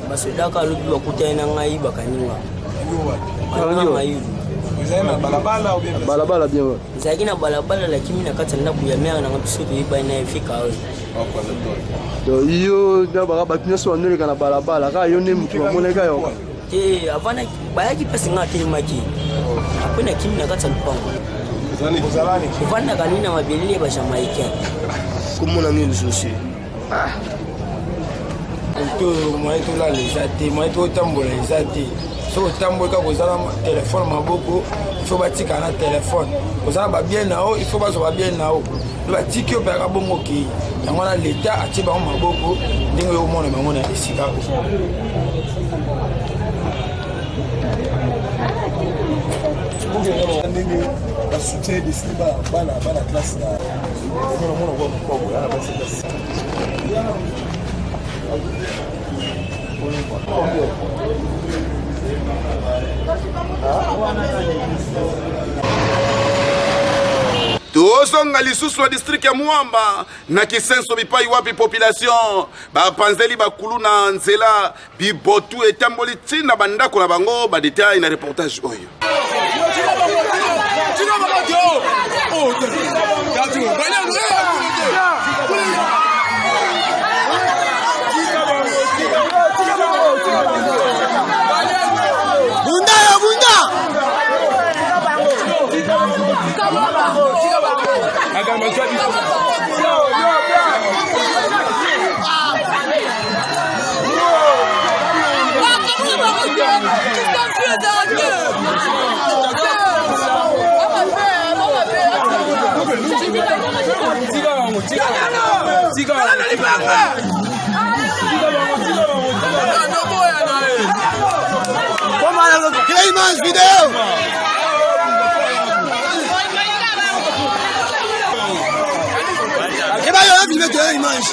basodaka alobi bakutani na ngai bakaninga balabala bien ezalaki na balabala lakini na kati ya ndako ya mere nanga biso toyebani na efika oyo yo na baka bato nyonso bandoleka na balabala kaka yo nde motu bamoneka yo te avant bayaki mpasi nga atelemaki apres nakimi na kati ya lupango ovandaka nini na mabelele ya bajamaïcain komona nini lisusu moye tolala eza te moye totambola eza te soki otambola kaka kozala telefone maboko ifo batika na telefone kozala babien na yo ifo bazwa babien na yo batiki yo mpeaka bongo okei yango wana leta atie bango maboko ndenge oyo omona bango na esika ndenge basute desili bana classe na mona kwa mokoko yana basi basi tozonga lisusu na district ya Mwamba na Kisenso bipai wapi population bapanzeli bakulu na nzela bibotu etamboli ntina bandako na bango badetail na reportage oyo Quelle image vidéo. Et bah, il y a un film de l'image.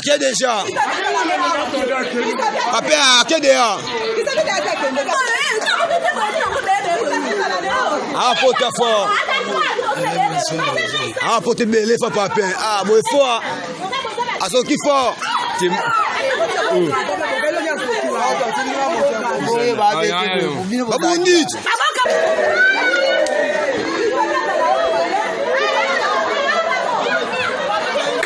Qui déjà? Après, qui déjà? Ah, pote fort. Ah, pote belé, faut pas peine. Ah, bon, fort. Ah, son qui fort.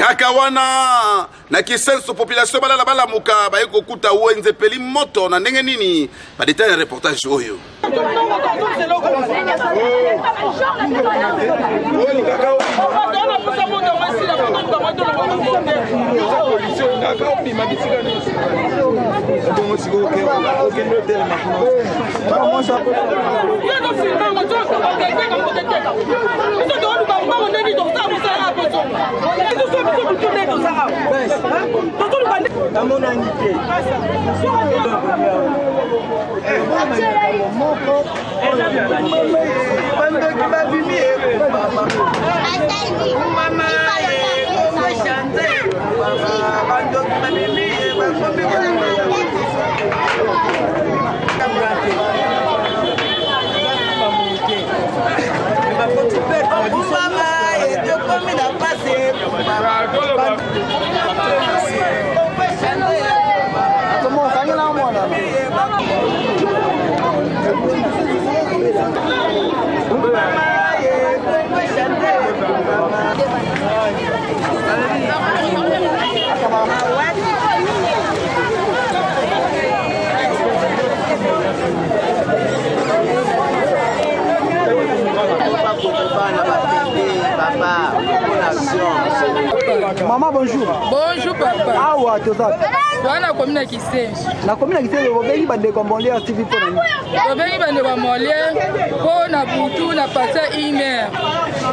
kaka wana na kisenso population balala balamuka baye kokuta wenze peli moto na ndenge nini badetail ya reportage oyo Maman, bonjour. Bonjour, papa. Ah, ouais, tout ça. On a commis qui sait. La commune qui sait, vous avez dit qu'on va aller TV pour nous. Vous avez dit qu'on va aller pour na butu na passer une heure.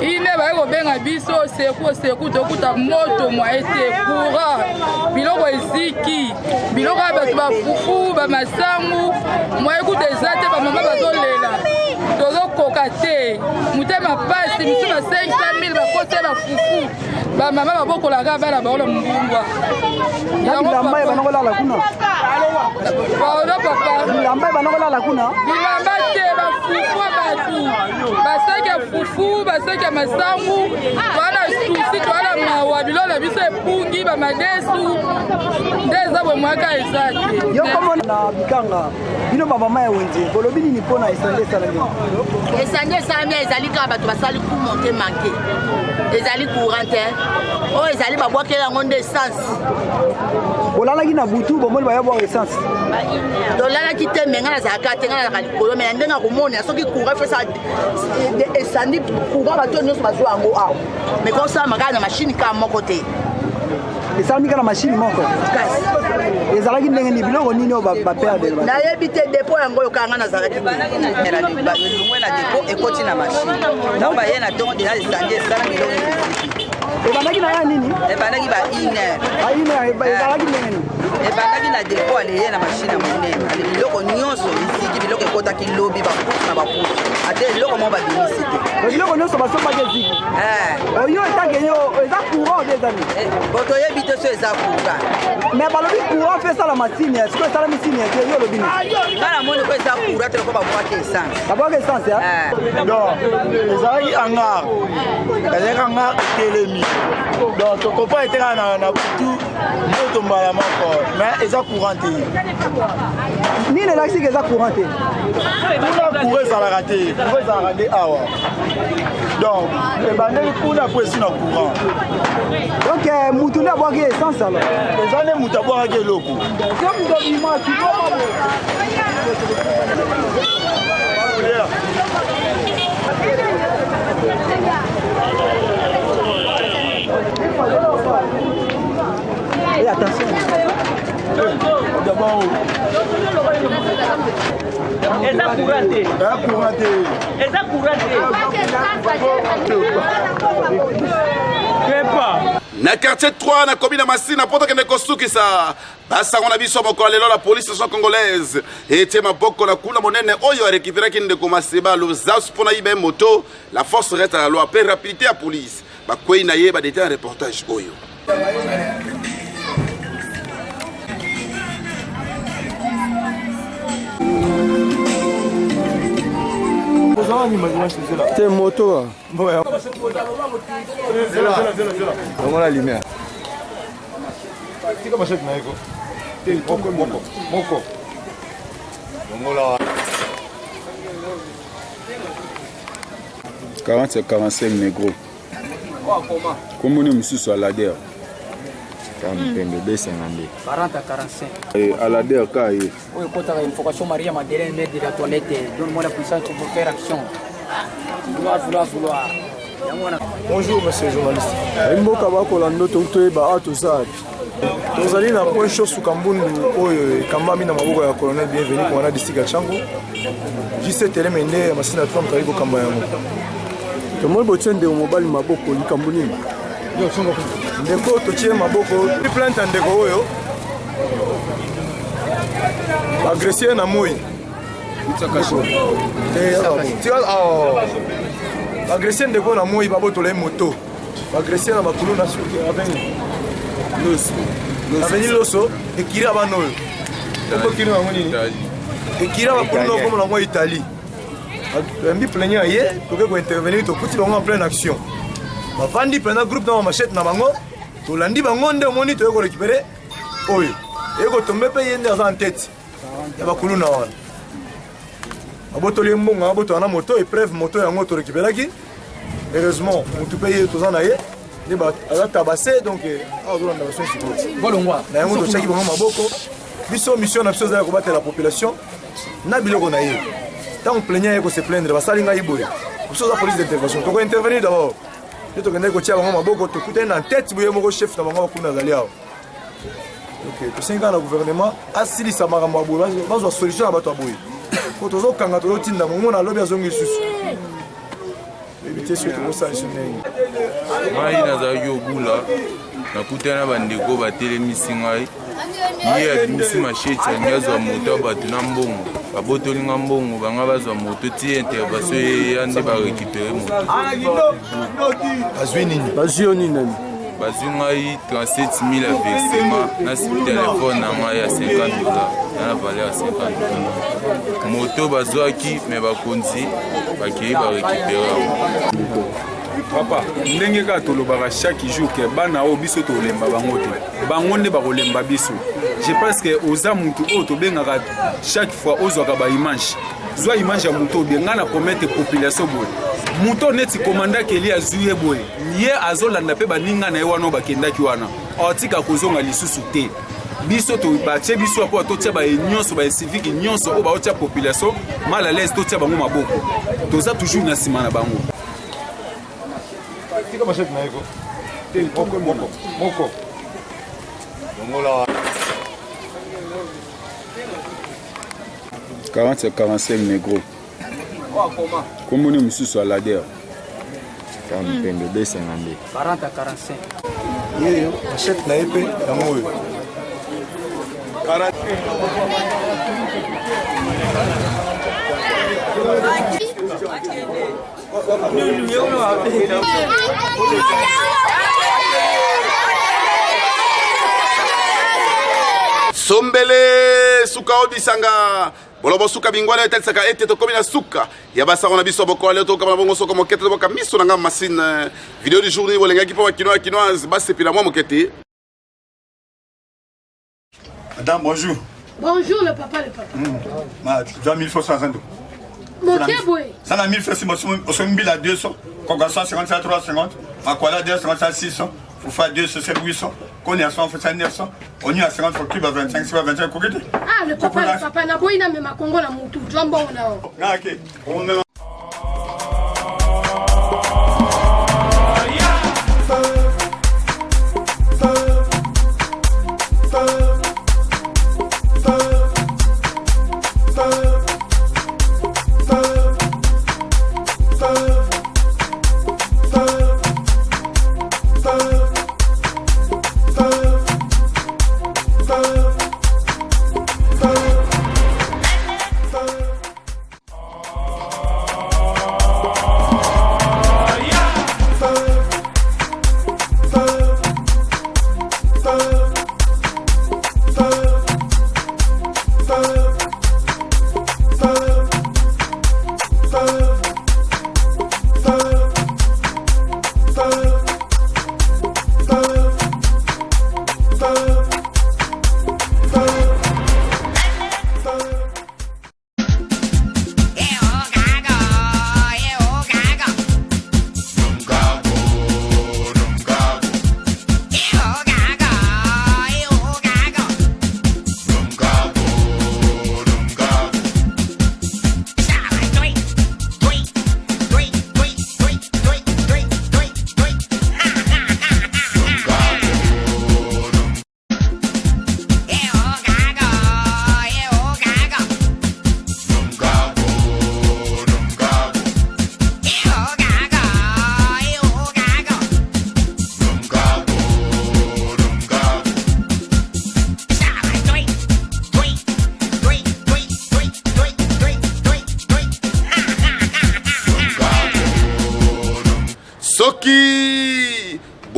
Une heure, vous avez un biso, c'est quoi, moto, moi, c'est courant. Biloko eziki. Biloko ba fufu, ba masangu. Moi, écoute des athées, ba maman bazolela. Tozo kokate. Mutema passe, misu na 500,000 ba kote ba fufu. Ba mama ba boko la gaba la ba ola mbungwa. Bilamba banangola la kuna. Ba papa. Bilamba banangola la kuna. Bilamba te ba fufu batu. Ba seke fufu, ba seke masangu. Bana susi bana mawa bilola biso epungi ba madesu. Ndeza bwe mwaka ezate. Yo komo na bikanga. Bino ba mama ya wenze. Bolobi ni pona isande salami. Esande salami ezali ka batu basali ku monter manquer. Ezali courante. Oh ezali ba boakela ngonde essence. Olalaki na butu bomoli ba ya boire essence. Dolalaki te menga na zakate nga na kalikolo mais ndenga komona soki courant fait ça esandi courant bato nyonso bazwa yango awa. Mais comme ça makana na machine ka moko te. Esami kana machine moko. Kasi. Ezalaki ndenge ni biloko nini o ba perdre. Na yebi te dépôt yango yo kanga na zalaki. Era ni ba lungwe na dépôt ekoti na machine. Na ba yena tongo de esandi esala biloko. Ebandaki na ya nini? Ebandaki ba ine. Ba ine ezalaki ndenge ni. Ebandaki na dépôt ale na machine ya monene. Ale biloko nyonso isiki biloko ekotaki lobi ba kutu na ba kutu. Ate biloko mo ba bimisite. Ba biloko nyonso basopa ke ziki. Oyo etake yo eza courant des amis. Boto yebi te so eza courant. Mais balobi courant fait ça la machine, est-ce que ça la machine est yo lobi ni? Ngala moni ko eza courant te ko ba boake essence. Ba boake essence ya? Non, ezalaki anga. Ezalaki anga telemi. Donc to ko pas été na butu moto mbala moko, mais eza courant te. Ni le laxi eza courant te. Kuna courant ça la raté, courant ça la raté awa. Donc, ebandeli kuna po esi na courant. Donc mutu na boake essence alors. Ezane mutu boake loko. Comme do bima ki boma. Et attention. D'abord. Eza courante. Eza courante. Na quartier 3 na commune Massi na poto kende kosukisa basango na biso moko lelo la police nationale congolaise ete maboko na kuna monene oyo a récupéré kinde ko Maseba Lozas pona ibe moto la force reste à la loi après rapidité à police ba kwei na ye ba détail un reportage oyo. C'est moto. Ouais. On a la lumière. C'est comme ça que Moko. « 40 et 45 négro. Comment nous sommes à l'ADER? 40 à 45. Et à l'ADER, quand il y a une focation Maria Madeleine, maître de la toilette, donne-moi la puissance pour faire action. Vouloir. Bonjour, monsieur le journaliste. Mboka bakolanda totoyeba a tozali tozali na point chaud su Kambundu oyo ekambami na maboko ya colonel bienvenu komanda district ya Chango J7 elemende masina ya Trump kali kokamba yango tomoni botie ndeko mobali maboko likambo nini ndeko totie maboko plainte ndeko oyo agressé na moi agressé ndeko na moi babotola moto agressé na makulu na suki aveni loso ekiri abana oyo ekokiri nango nini ekiri abakulu nokomo nango Italie yambi plaignant ye toke kointervenir tokuti bango en pleine action bavandi mpena groupe na bamachete na bango tolandi bango nde omoni toye korécupere oyo ekotombe mpe ye nde aza en tête ya bakulu na wana abotoli mbongo abotola na moto épreuve moto yango torécupéraki heureusement motu mpe ye toza na ye nde aza tabase donc azolanda baso sikoti na yango totiaki bango maboko biso mission na biso ezali kobatela population na biloko na ye ntango plaignant ye kose plaindre basali ngai boye biso oza police d'intervention tokointervenir d'abord nde tokendaki kotia bango maboko tokutani na tête boye moko chef na bango bakulu nazali awa tosengi kaka na gouvernement asilisa makambo ya boye bazwa solution ya bato ya boye po tozokanga tozotinda mongo na lobi azongi lisusu ebite soki tokosalisa ndenge ngai nazalaki obula nakutana bandeko batelemisi ngai ye abimisi masheti alingi azwa moto ya bato na mbongo babotoli nga mbongo banga bazwa moto ti intervention eya nde barécupere moto bazwi nini bazwi yo nini nani bazwi ngai 37 000 ya versement na telefone na ngai ya 50 $, na valeur ya 50 $. moto bazwaki me bakonzi bakei barécupere yango. papa ndenge kaka tolobaka chaque jour ke bana oyo biso tolemba bango te bango nde bakolemba biso. Je pense que oza mutu oyo tobengaka chaque fois ozwaka baimage zwa image ya mutu oyo nga na komete population boye mutu neti komandaki eli azwi ye boye ye azolanda mpe baninga na ye wana oyo bakendaki wana aotika kozonga lisusu te. biso batie biso apo totia baye nyonso baye civique nyonso oyo baotia population mal à l'aise totia bango maboko toza toujours na nsima na bango. Tika machete na yeko. Moko. Dongola. 40 45 négro. Comment nous sommes à la der? Quand pembe 252. 40 à 45. Yeyo, machete na yepe na moyo. 40. Sombele suka odisanga bolobo suka bingwana etalisaka ete tokomi na suka ya basango na biso boko leo tokama bongo soko mokete toboka miso na nga machine vidéo du jour ni bolengaki po bakinoa kinoise basepila mwa mokete. Madame, bonjour. Bonjour le papa. Tu as 1000 francs sans rendre. Mon Dieu, oui. Ça a 1000 francs, c'est 1000 à 200. Quand 150 à 350. À quoi là, 250 à 600. Faut faire 200, c'est 800. Qu'on est à 100, faut faire 900. On est à 50, faut que tu vas 25, c'est pas 25. Ah, le papa, n'a pas eu même ma Congo, la moutou. Tu as un bon là. Ah, ok. On met.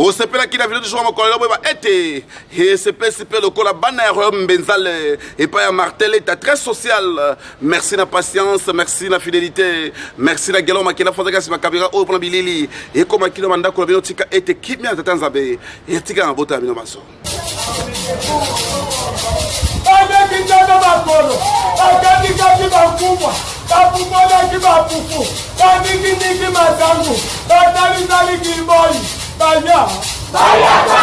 bosepelaki na video du jour mokolo boye baete esepesipe lokola bana ya royaume mbenzale epai ya martel eta très social. Merci na patience, merci na fidélité, merci na gelo makina fozaka si makabira oyo mpona bilili ekomaki na bandako na bino tika ete kimia tata nzambe etika na bota ya bino maso Kijana makolo, katikati makubwa, kapukolaki mapuku, katikitiki mazangu, katalizali kiboi, banya. Bayaka!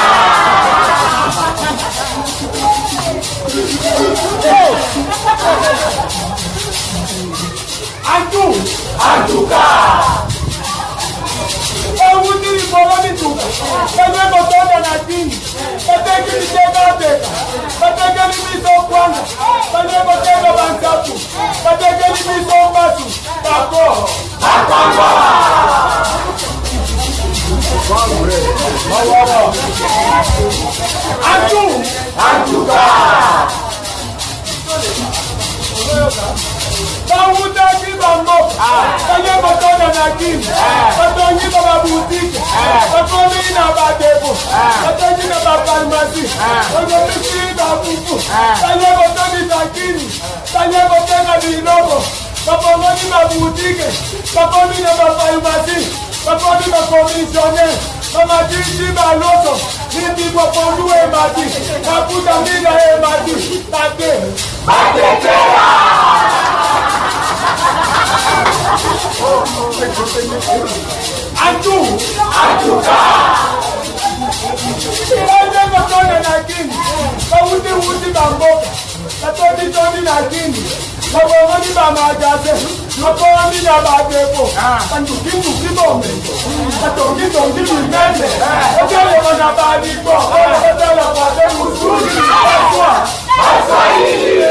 Antuka! Ewuti libolo mituka, kwenye kotoka na dini, kateki liteka teka, kateki limiso kwanza, kwenye koteka bansapu, kateki limiso mbatu, kako, kakamba! Antuka! Bawutaki bango, kwenye kotoka na dini, katongi baba butike, katongi na badepo, katongi na bafarmasi, katongi na buku, kwenye kotoka na dini, kwenye kotoka na biloko, katongi na butike, katongi na bafarmasi, katongi na komisioner, kamatiti baloto, niti kwa pondu emati, kaputa mina emati, kate, batekera! Antuka! Kwenye kotoka na dini, kawuti bangoka, katoni na dini, kabongoni ba majase, kabongoni na badepo, kantuki bombe, katongi bimende, katole wana badiko, katole wate musuri, aswa hili!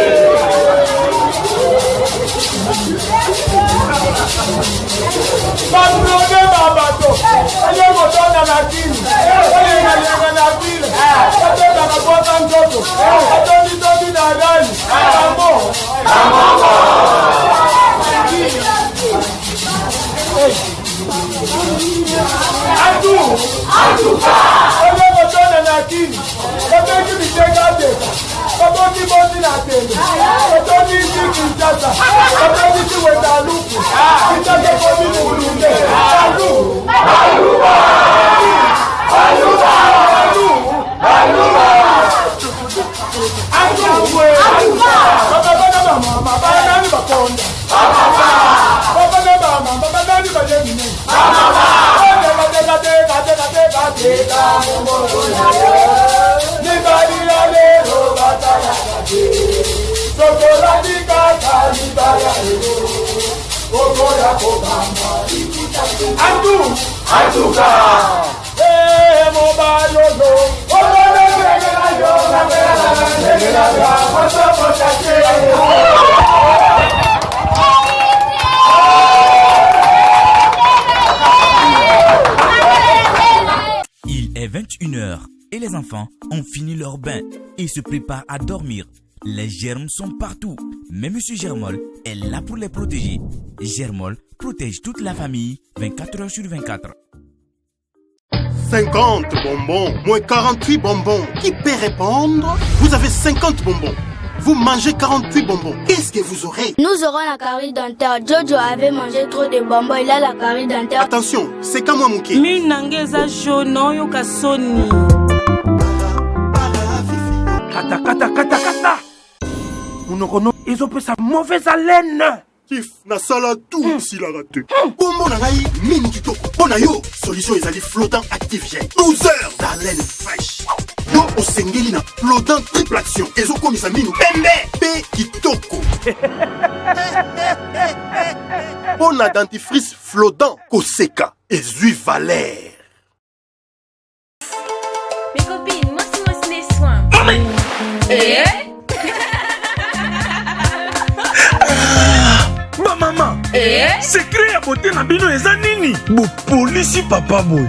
Babrode babato, ayo kotoka na dini, ayo inalianga na vile, katota na kota mtoto, katoni na dani, kambo! Antuka! Ayo kotoka na dini, kateki liteka teka, katoni bosi na tende, katoni isi kinshasa, katoni siwe taluku, kitake komi mulunde, Antuka! Il est 21h et les enfants ont fini leur bain et se préparent à dormir. Les germes sont partout, mais Monsieur Germol est là pour les protéger. Germol protège toute la famille 24 heures sur 24. 50 bonbons, moins 48 bonbons. Qui peut répondre? Vous avez 50 bonbons. Vous mangez 48 bonbons. Qu'est-ce que vous aurez? Nous aurons la carie dentaire. Jojo avait mangé trop de bonbons. Il a la carie dentaire. Attention, c'est comme moi, Mouké. Minangeza jaune, yoka soni. Kata. Unokono, ils ont fait sa mauvaise haleine. Kif, na sala tout si la raté. Bonbon na ngai, mine kitoko. Pona yo, solution ezali flottant active gel. 12 heures d'haleine fraîche. Yo osengeli na flottant triple action. Ezo komisa minu pembe pe kitoko. Pona dentifrice flottant koseka ezui Valère. Mes copines, moi c'est les soins. Maman, secret ya beauté na bino eza nini? Bopolisi papa boy.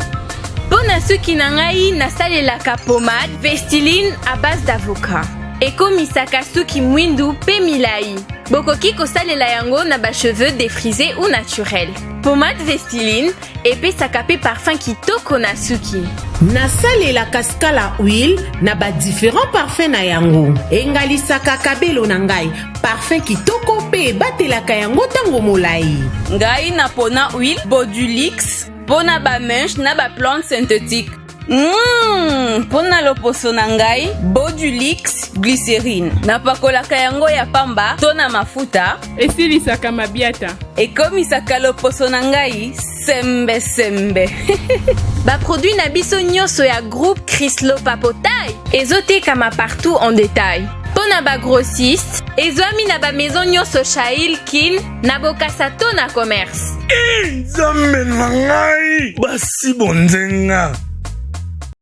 Pona suki na ngai nasalelaka pomade Vestiline à base d'avocat. Ekomisaka suki mwindu pe milai. Bokoki kosalela yango na ba cheveux défrisés ou naturels. Pomade Vestiline epesaka pe parfum kitoko na suki. nasalelaka skala huile na différents parfums na yango engalisaka kabelo na ngai parfum kitoko pe batelaka yango tango molai. Ngai na pona huile Bodulix pona ba mèche na ba plante synthétique. Pona loposo na ngai Bodulix glycérine napakolaka yango ya pamba to na mafuta esilisaka mabiata ekomisaka loposo na ngai sembe sembe. Baproduit na biso nyonso ya groupe Chryslo Papotai ezotekama partout en détail. Pona ba grossiste ezwami na ba maison nyonso Shail Kin na Bokasa to na commerce. Nzambe na ngai basi bonzenga